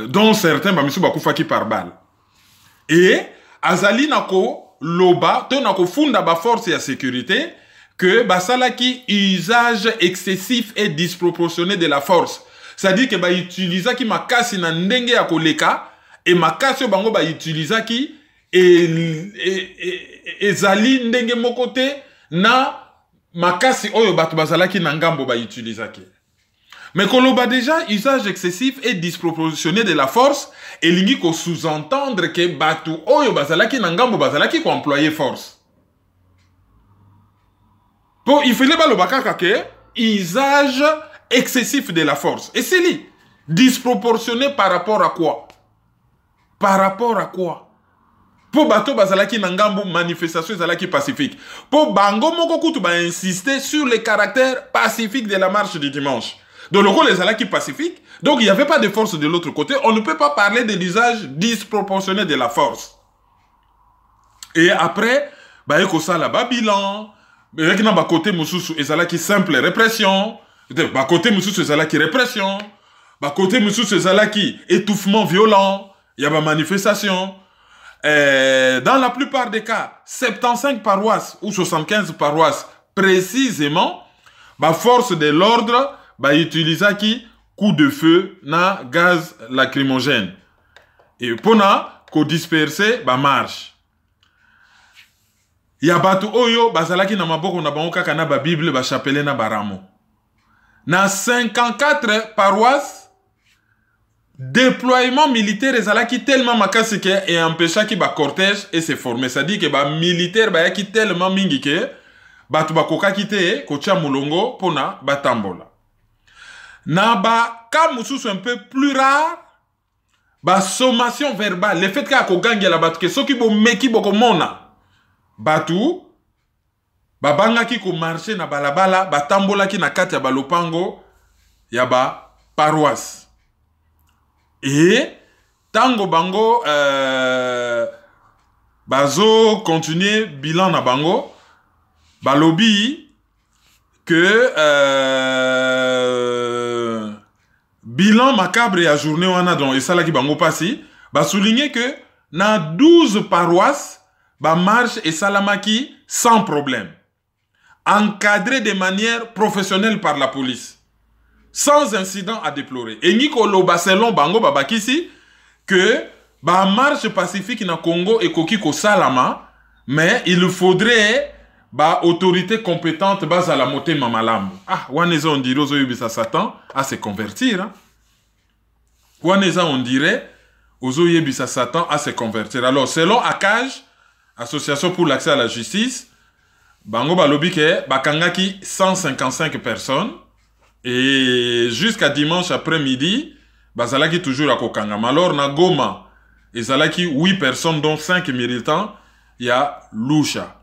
dont certains ba misu bakufaki par balle et azali na ko loba to na ko funda ba force ya sécurité que basalaki usage excessif et disproportionné de la force. C'est-à-dire que ba utilisa ki makasi na ndenge ya koleka et makasi bango ba utilisa ki ezali ndenge mokote na makasi oyo batu basalaki na ngambo ba utilisa ki. Mais koloba déjà usage excessif et disproportionné de la force et lingi ko sous-entendre que batu oyo basalaki na ngambo basalaki ko employer force. Bon, il fallait pas le bakaka que usage excessif de la force. Et c'est lui. Disproportionné par rapport à quoi? Par rapport à quoi? Pour bato bazalaki nangambo manifestation zalaki pacifique. Pour bango moko kutu ba insister sur le caractère pacifique de la marche du dimanche. Donc le rôle les zalaki pacifique. Donc il n'y avait pas de force de l'autre côté. On ne peut pas parler de l'usage disproportionné de la force. Et après, bah eko ça là-bas bilan. Mais il y a côté mususu ezalaki simple répression, ba côté mususu ezalaki répression, ba côté mususu ezalaki étouffement violent, il y a ba manifestation. Dans la plupart des cas, 75 paroisses ou 75 paroisses précisément, ba force de l'ordre ba utilisaki coup de feu na gaz lacrymogène. et pona ko disperser ba marche. Ya batu oyo bazalaki na maboko na bango kaka na ba Bible ba chapelet na baramo. Na 54 paroisses, déploiement militaire ezalaki tellement makasi ke et empêchaki ba cortège et se former. Ça dit que ba militaire ba yaki tellement mingi ke batu ba kokaki te kotia mulongo pona batambola. Na ba ka mususu un peu plus rare, ba sommation verbale, le fait ka ko gangela batu ke soki bo meki boko mona batu babangaki ko marcher na balabala batambolaki na kati ya balopango ya ba paroisse. Et tango bango bazo continuer bilan na bango balobi que bilan macabre ya journée wana donc esalaki bango pasi ba souligner que na 12 paroisses ba marche esalamaki sans problème, encadré de manière professionnelle par la police, sans incident à déplorer. Et Nikolo Baselon Bango Babakisi que ba marche pacifique na Congo et koki ko salama, mais il faudrait ba autorité compétente base à la moté mamalambo. Ah, waneza on dirait aux yubisa Satan à se convertir. Hein? Waneza on dirait aux yubisa Satan à se convertir. Alors selon Akaj, Association pour l'accès à la justice, bango balobi ke bakangaki 155 personnes et jusqu'à dimanche après-midi bazalaki toujours à kokangama. Alors na Goma ezalaki 8 personnes dont 5 militants ya Lusha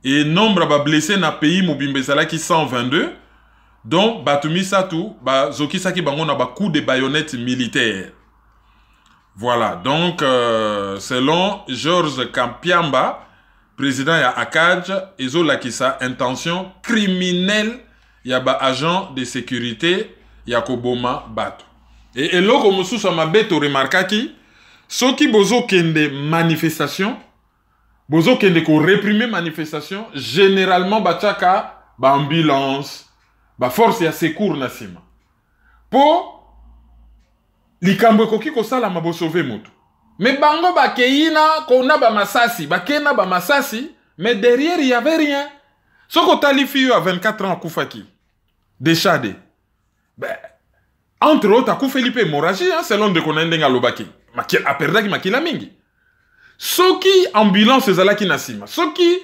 et nombre ba blessés na pays mobimbe ezalaki 122 dont batumi satu ba zokisaki bango na ba coup de baïonnette militaire. Voilà, donc selon Georges Kampiamba, président ya Akaj, ezo lakisa intention criminelle ya ba agent de sécurité ya koboma bato. Et eloko mosusu mabeto remarkaki, soki bozo kende manifestation, bozo kende ko réprimer manifestation, généralement bachaka ba ambulance, ba force ya secours na sima. Po likambo koki ko sala mabo sauver moto. Mais bango ba keina kona ba masasi, ba kena ba masasi, mais derrière il y avait rien. Soko talifi à 24 ans koufaki. Déchadé. Ben entre autres akou Felipe hémorragie hein, selon de konendenga lobaki. Makil aperdaki makila mingi. Soki ambulance ezalaki nasima. Soki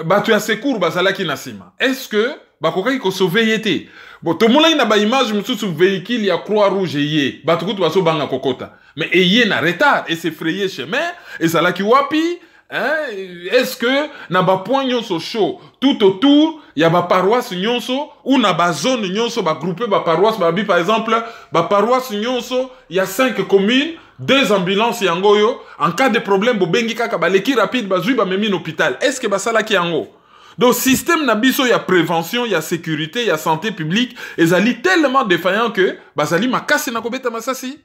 batu ya secours bazalaki nasima. Est-ce que bakokaki ko sauver yete? Bon, tout le monde a une image de véhicule, il y a Croix-Rouge et Batu tout va banga kokota. Mais il y a un retard et c'est frayé chemin et ça là qui wapi. Est-ce que na ba point nyonso chaud tout autour il y a ba paroisse nyonso ou na ba zone nyonso ba groupé ba paroisse ba bi par exemple ba paroisse nyonso il y a 5 communes 2 ambulances yangoyo en cas de problème bo bengi kaka ba leki rapide ba zui ba memi l'hôpital. Est-ce que ba sala ki yango? Donc, système nabiso, il y a prévention, il y a sécurité, il y a santé publique, et ça lit tellement défaillant que, bazali makasi na kobeta masasi.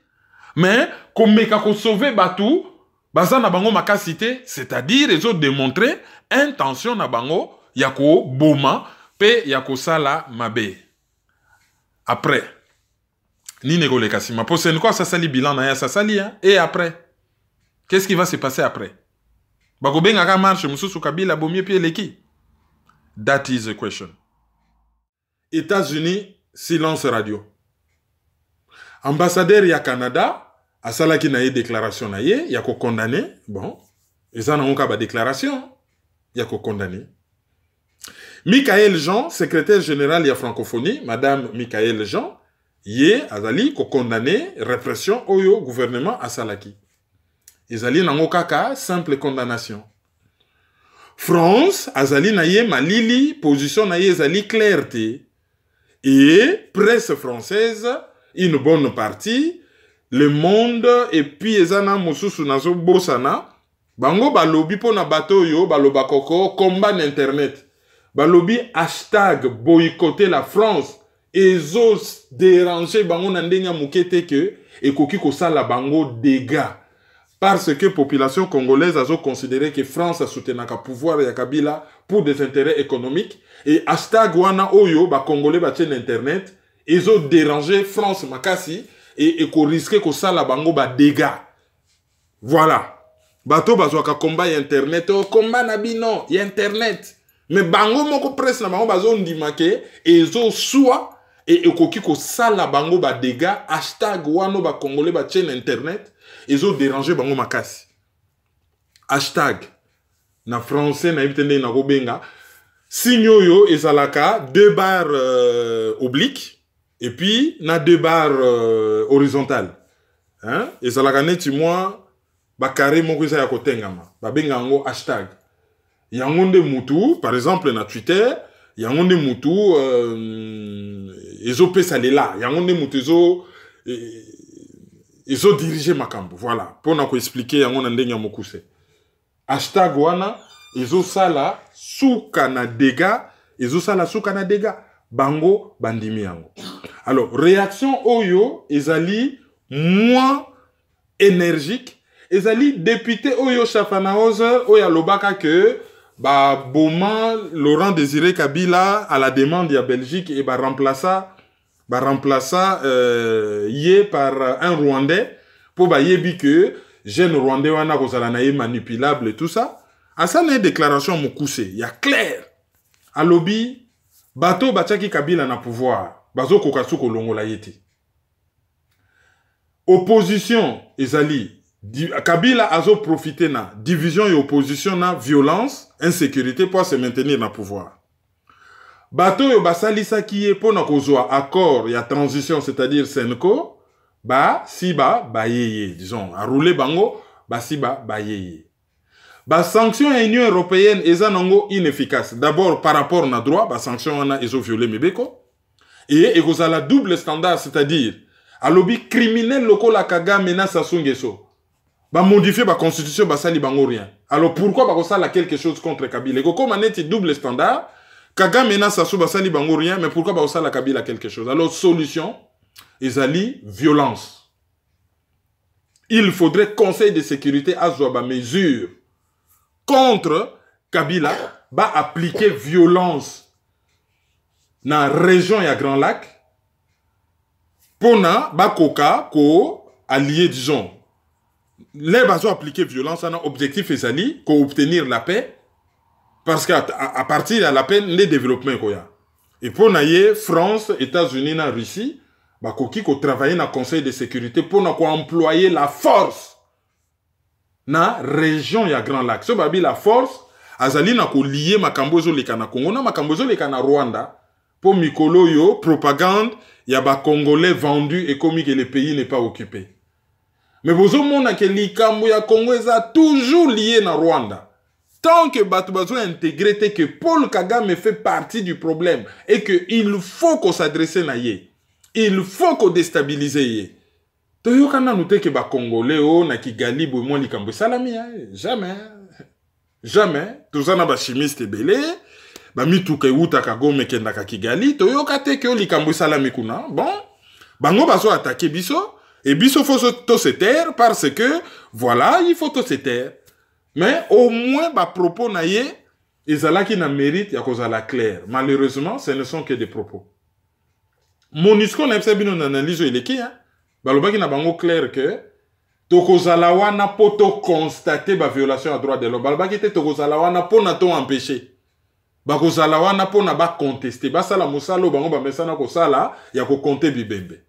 Mais, comme meka ko sauver batou, baza na bango makasité, c'est-à-dire, ils ont démontré intention na bango, yako boma, pe yako sala mabe. Après, ni nego le kasima. Pour c'est quoi ça sali bilan na ya ça sali, hein? Et après, qu'est-ce qui va se passer après? Bako benga ka marche, mususu kabila bomie pied leki. That is the question. États-Unis, silence radio. Ambassadeur ya Canada, asalaki na ye déclaration na ye, ya ko condamné, bon, eza na onka ba déclaration, ya ko condamné. Michael Jean, secrétaire général ya francophonie, madame Michael Jean, ye azali ko condamné répression oyo gouvernement asalaki. Ezali na ngokaka simple condamnation. France, azali na ye malili, position na ye azali clarté. Et presse française, une bonne partie, Le Monde, et puis ezana mosusu nazo bosana, bango balobi po na bato yo, baloba koko, combat n'internet. Balobi hashtag boycotter la France, ezo déranger bango na ndenga mukete ke, et koki kosala bango dégâts. Parce que la population congolaise a considéré que France a soutenu le pouvoir de Kabila pour des intérêts économiques. Et hashtag wana oyo, ba Congolais ba tien internet, ils ont dérangé France makasi et qu'on risquait que ça la bango ba dégâts. Voilà. Bato bazwaka combat ya internet. Oh, combat na bino ya internet. Mais bango moko presse na bango bazo ndimake ezo soit et ekoki ko sala bango ba dégâts hashtag wano ba congolais ba chaîne internet ezo déranger bango makasi. Hashtag na français na ibitende na kobenga signe yo ezalaka 2 barres obliques et puis na 2 barres horizontales. Hein? Ezalaka neti moi ba carré moko eza ya kotengama ba benga ngo hashtag. Yango nde mutu par exemple na Twitter yango nde mutu ezo pesa lela yango nde mutu ezo diriger makambo. Voilà pour na ko expliquer yango na ndenge ya mokuse. Hashtag wana ezo sala suka na dégâts ezo sala suka na dégâts bango bandimi yango. Alors réaction oyo ezali moins énergique ezali député oyo Chafanaoze oyo lobaka que ba Boma Laurent Désiré Kabila à la demande de Belgique et ba remplaça yé par un Rwandais pour ba yebi que jeune Rwandais wana kozala na ye manipulable et tout ça. À ça na déclaration mokuse ya clair. A lobby bato bachaki Kabila na pouvoir bazo kokasu kolongola yeti. Opposition ezali Kabila azo profité na division et opposition na violence, insécurité pour se maintenir na pouvoir. Bato yo basalisa kiye pour na kozwa accord ya transition, c'est-à-dire Senko, ba siba ba yeye, disons, a rouler bango, ba siba ba yeye. Ba sanction à Union européenne eza nango inefficace. D'abord par rapport na droit, ba sanction wana ezo violer mebeko. Et ekozala double standard, c'est-à-dire a lobby criminel loko la Kagame na Sassou Nguesso. Ba modifier ba constitution ba sali bango rien. Alors pourquoi ba kosala quelque chose contre Kabila? Eko comme maneti double standard, Kagame na Sassou ba sali bango rien, mais pourquoi ba kosala Kabila quelque chose? Alors solution ezali violence. Il faudrait Conseil de sécurité azwa ba mesure contre Kabila ba appliquer violence na région ya Grand Lac pona ba koka ko allié disons les bases appliquer violence un objectif ezali ko obtenir la paix parce qu'à partir de la paix les développements koya et pona ye France États-Unis na Russie ba koki ko travailler na Conseil de sécurité pona ko employer la force na région ya Grand Lac so babi la force azali na ko lier makambo zo leka na Congo na makambo zo leka na Rwanda pour mikolo yo propagande ya ba Congolais vendus et comme que le pays n'est pas occupé. Mais vous avez que likambo ya Congo est toujours lié na Rwanda. Tant que batu bazo intégré que Paul Kagame fait partie du problème et que il faut qu'on s'adresse na ye. Il faut qu'on déstabilise ye. Toyo kana noté que ba Congolais o na Kigali bo mo likambo salami jamais. Jamais. Tout ça na ba chimiste belé. Ba mituke uta Kagome kenda ka Kigali toyo kate que likambo salami kuna. Bon, bango bazo attaquer biso. Et biso faut se taire parce que, voilà, il faut se taire. Mais au moins, ba propos na ye, ezala qui na mérite, ya kozala clair. Malheureusement, ce ne sont que des propos. Monisco na epsa bino n'analyse il est hein. Baloba qui na bango clair que, tokozala wana poto constater ba violation à droit de l'homme. Baloba qui te tokozala wana po na to empêcher. Ba kozala wana po na ba contester. Ba sala musalo bango ba mesana ko sala, ya ko compter bibembe.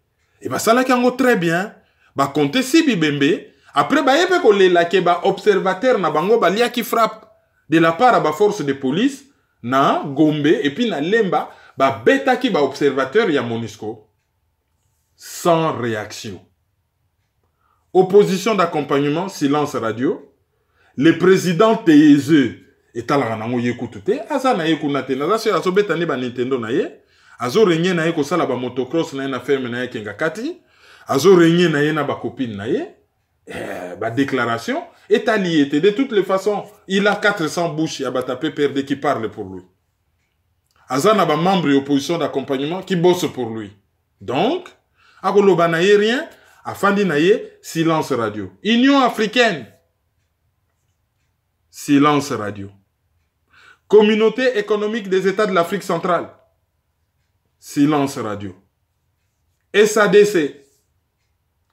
Et bah ça là qui en très bien, bah compter si bibembe, après bah yebe ko le ke ba observateur na bango ba lia qui frappe de la part à ba force de police na Gombe et puis na Lemba ba beta qui ba observateur ya Monusco sans réaction. Opposition d'accompagnement, silence radio. Le président TSE est à la ranango yekutute, asa na yekunate na za aso beta ne ba Nintendo na ye. Azo renye na ye ko sala ba motocross na ye na ferme na ye kenga kati. Azo renye na ye na ba copine na ye. Ba déclaration est allié. De toutes les façons, il a 400 bouches ya ba tapé perdre qui parle pour lui. Aza na ba membre opposition d'accompagnement qui bosse pour lui. Donc, akoloba na ye rien, afandi na ye silence radio. Union africaine. Silence radio. Communauté économique des États de l'Afrique centrale. Silence radio. SADC.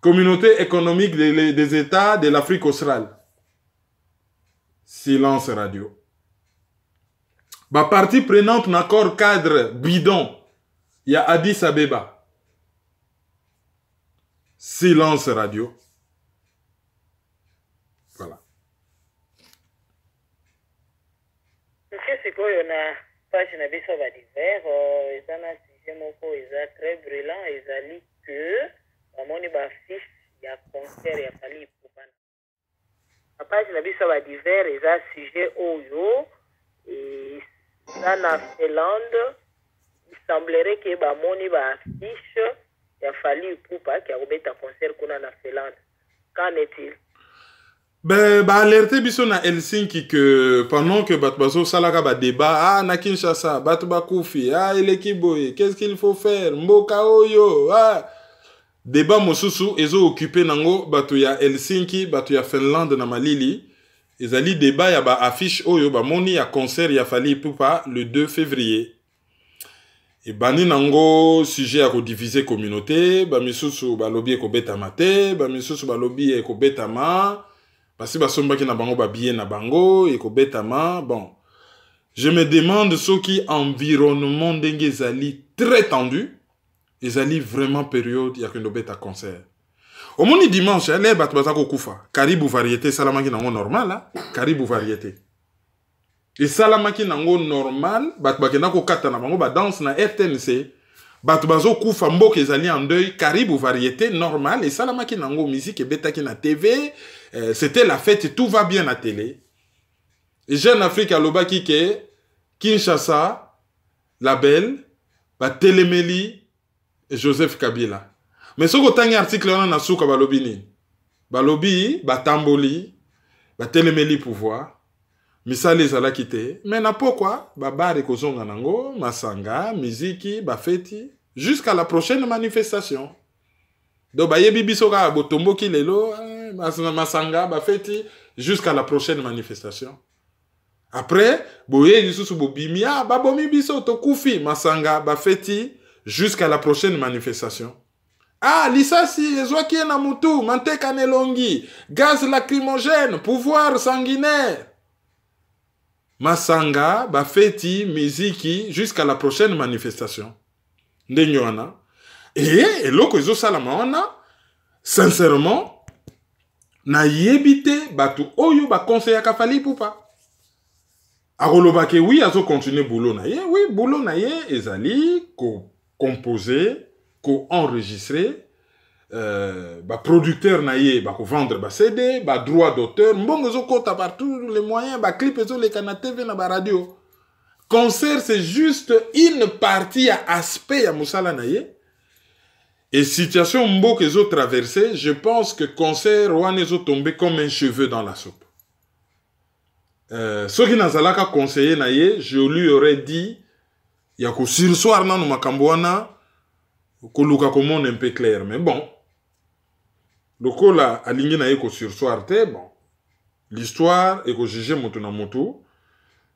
Communauté économique des États de l'Afrique australe. Silence radio. Partie prenante l'accord cadre bidon. Il y a Addis Abeba. Silence radio. Voilà. C'est quoi, il y a page na biso ba divers, ils ont un sujet moko, ils sont très brûlant, ils ont dit que amoni ba fiche ya concert ya Fally Ipupa. La page na biso ba divers, ils ont un sujet oyo et ça na Finlande, il semblerait que ba moni ba fiche ya Fally Ipupa qui a obéta concert kuna na Finlande. Qu'en est-il? Alerté biso na Helsinki que pendant que Batbazo Salaka ba débat, na Kinshasa, Batba Koufi, Eleki Boye, qu'est-ce qu'il faut faire? Mboka Oyo, débat mosusu, ezo occupé nango, batu ya Helsinki, batu ya Finlande na Malili, ezali débat ya ba affiche Oyo, ba moni ya concert ya Fally Ipupa le 2 février. Et bani nango sujet à rediviser communauté, ba misusu ba lobby eko betama te, ba misusu ba lobby eko betama. Parce que basomba ki na bango ba biye na bango eko betama. Bon, je me demande ce qui environnement ndenge ezali très tendu, ezali vraiment période ya kendo beta concert. Au moni dimanche, les bat bazako kufa. Karibu variété salamaki nango normal là, karibu variété. Et salamaki nango normal, bat bakena ko kata na bango ba danse na RTNC. Batu bazo kufa mboka ezali en deuil, karibu variété normal et salamaki nango musique et betaki na TV, c'était la fête, tout va bien à télé. Et Jeune Afrique à lobaki ke Kinshasa, la belle, ba Téléméli et Joseph Kabila. Mais ce que article on a souka balobi ni. Balobi, ba Tamboli, ba Téléméli pouvoir. Misali ezala kite. Mais na pourquoi? Ba bare kozonga nango, masanga, miziki, ba feti, jusqu'à la prochaine manifestation. Donc ba yebi biso ka botombo ki lelo, masanga, ba feti, jusqu'à la prochaine manifestation. Après, boye lisusu bobimia, ba bomi biso to kufi, masanga, ba feti, jusqu'à la prochaine manifestation. Ah, lisasi, ezwaki na mutu, manteka nelongi, gaz lacrymogène, pouvoir sanguinaire. Masanga, bafeti, miziki, jusqu'à la prochaine manifestation. Ndenyoana. Et loko ezo salamanana, sincèrement, na yebite batu oyo ba conseiller ka Fally Ipupa. Arolobake oui, azo continuer boulot na ye, oui, boulot na ye, ezali, ko composer, ko enregistrer, ba producteur na ye, ba ko vendre ba CD, ba droit d'auteur, mbongo zo kota partout les moyens, ba clip ezo le kana TV na ba radio. Concert c'est juste une partie à aspect ya musala na ye. Et situation mboka ezo traversé, je pense que concert wana ezo tombé comme un cheveu dans la soupe. Ceux qui nazalaka conseiller na ye, je lui aurais dit ya ko sursoir na no makambo wana ko luka ko monde un peu clair, mais bon. Lokola alingi na ye ko sursoir te, bon. L'histoire est ko juger moto na moto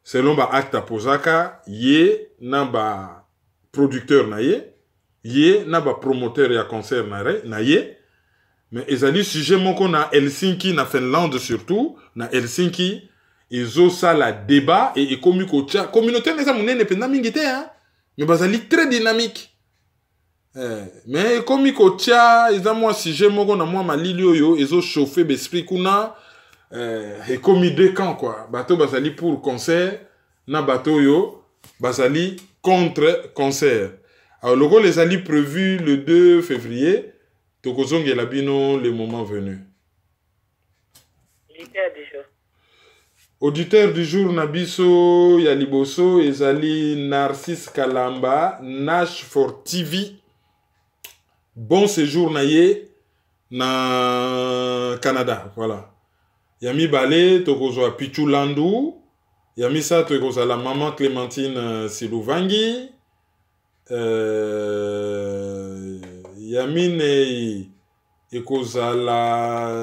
selon ba acte posaka ye na ba producteur na ye na ba promoteur ya concert na ye, mais ezali sujet moko na Helsinki na Finlande surtout na Helsinki ezo sala débat et komi ko tia communauté neza munene penda mingi te hein, mais bazali très dynamique. Mais komi ko tia eza moi sujet moko na moi malili oyo ezo chauffer l'esprit kuna et komi deux camps quoi, bato bazali pour concert na bato yo bazali contre concert. Alors le rôle les ali prévu le 2 février, tokozonge la bino le moment venu. Auditeur du jour Nabiso Yaliboso ezali Narcisse Kalamba Nash for TV. Bon séjour na ye na Canada, voilà. Yami Balé tokozwa Pichu Landu, yami sa tokozwa la maman Clémentine Silouvangi, yamine ekozala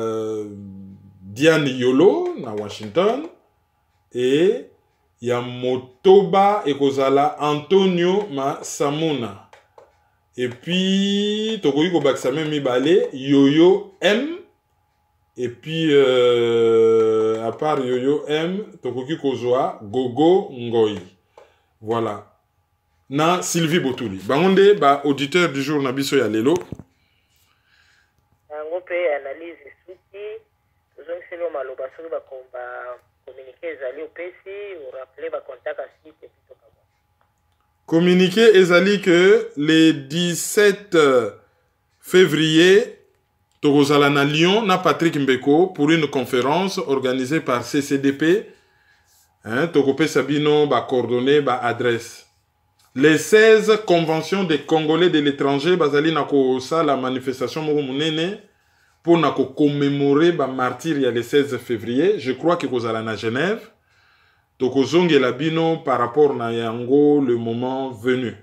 Diane Yolo na Washington. Et ya Motoba ekozala Antonio Masamuna. Et puis, tokoki kobakisa même mibale, Yoyo M. Et puis, à part Yoyo M, tokoki kozwa Gogo Ngoyi. Voilà. Na Sylvie Botouli. Bangonde, ba auditeur du jour na biso ya lelo. Yango pe analyse suki. Tozongi selo maloba soki ba communiquer ezali opesi, ou rappeler ba contact à site et puis tokaba. Communiqué ezali que le 17 février, tokozala na Lyon, na Patrick Mbeko, pour une conférence organisée par CCDP. Tokope Sabino, ba coordonné, ba adresse. Les 16 conventions des Congolais de l'étranger, bazali nako sa la manifestation moko munene pour nako commémorer ba martyr ya le 16 février. Je crois que kozala na Genève. Tokozonge la bino par rapport na yango le moment venu.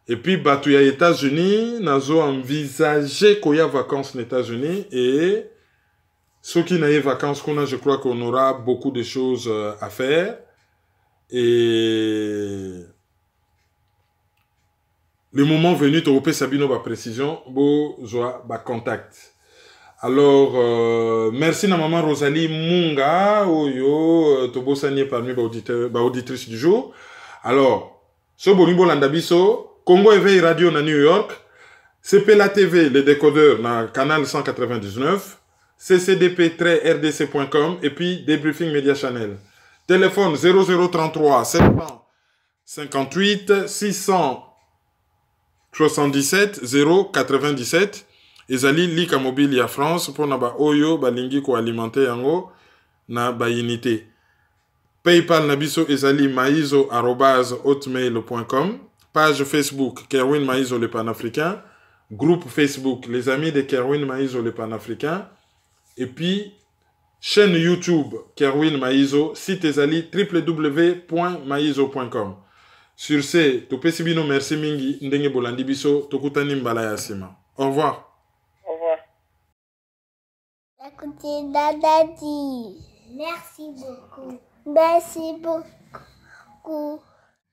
Et puis batu ya États-Unis nazo envisager koya vacances aux États-Unis et ceux qui n'aient vacances qu'on je crois qu'on aura beaucoup de choses à faire et le moment venu tokope sabino ba précision bo joa ba contact. Alors merci na maman Rosalie Munga oyo tobo sanye parmi ba auditeur ba auditrice du jour. Alors so bonimbo landa biso Congo Éveil Radio na New York, CPLA TV le décodeur na canal 199, ccdp-rdc.com et puis Debriefing Media Channel. Téléphone 0033 758 677 097. Ezali lika mobile ya France pour na ba oyo ba lingi ko alimenter yango na ba unité. PayPal na biso ezali maizo@hotmail.com. Page Facebook Kerwin Maizo le Panafricain. Groupe Facebook Les Amis de Kerwin Maizo le Panafricain. Et puis chaîne YouTube Kerwin Maizo. Site ezali www.maizo.com. Sur ce, topesi bino merci mingi ndenge bolandi biso tokutani mbala ya sima. Au revoir. Au revoir. Écoutez Dadadi. Merci beaucoup. Merci beaucoup.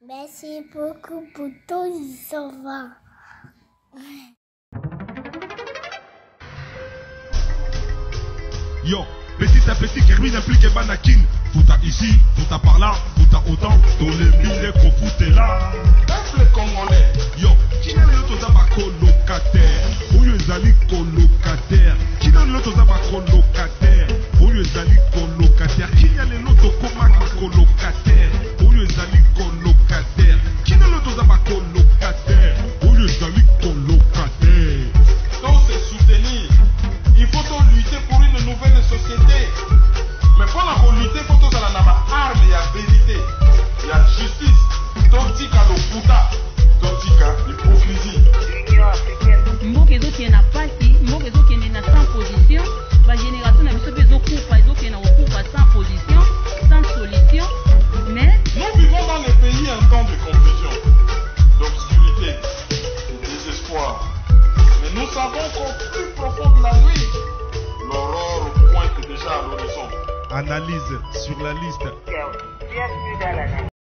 Merci beaucoup pour tout ce savoir. Yo, petit à petit, Kerwin implique Banakin. Tout à ici, tout à par là, tout à autant, tous les mille qu'on fout là. Peuple congolais. Yo, qui n'a l'autre zaba colocataire? Où y'a zali colocataire? Qui n'a l'autre zaba colocataire? Où y'a zali colocataire? Qui n'a l'autre colocataire? Où y'a zali colocataire? Qui n'a l'autre zaba colocataire? Où y'a zali colocataire? Donc se soutenir. Il faut donc lutter pour une nouvelle société. Mais pour la lutter, il faut que la arme et la vérité. Il y a justice. Totika le puta. Totika l'hypocrisie. L'Union africaine. mboka ezokende na pasi mboka ezokende na sans position bagénération na biso mpe ezokufa ezokende na kokufa sans position sans solution mais Nous vivons dans les pays un temps de confusion, d'obscurité, de désespoir. Mais nous savons qu'au plus profond de la nuit, l'aurore pointe déjà à l'horizon. Analyse sur la liste. Bienvenue dans la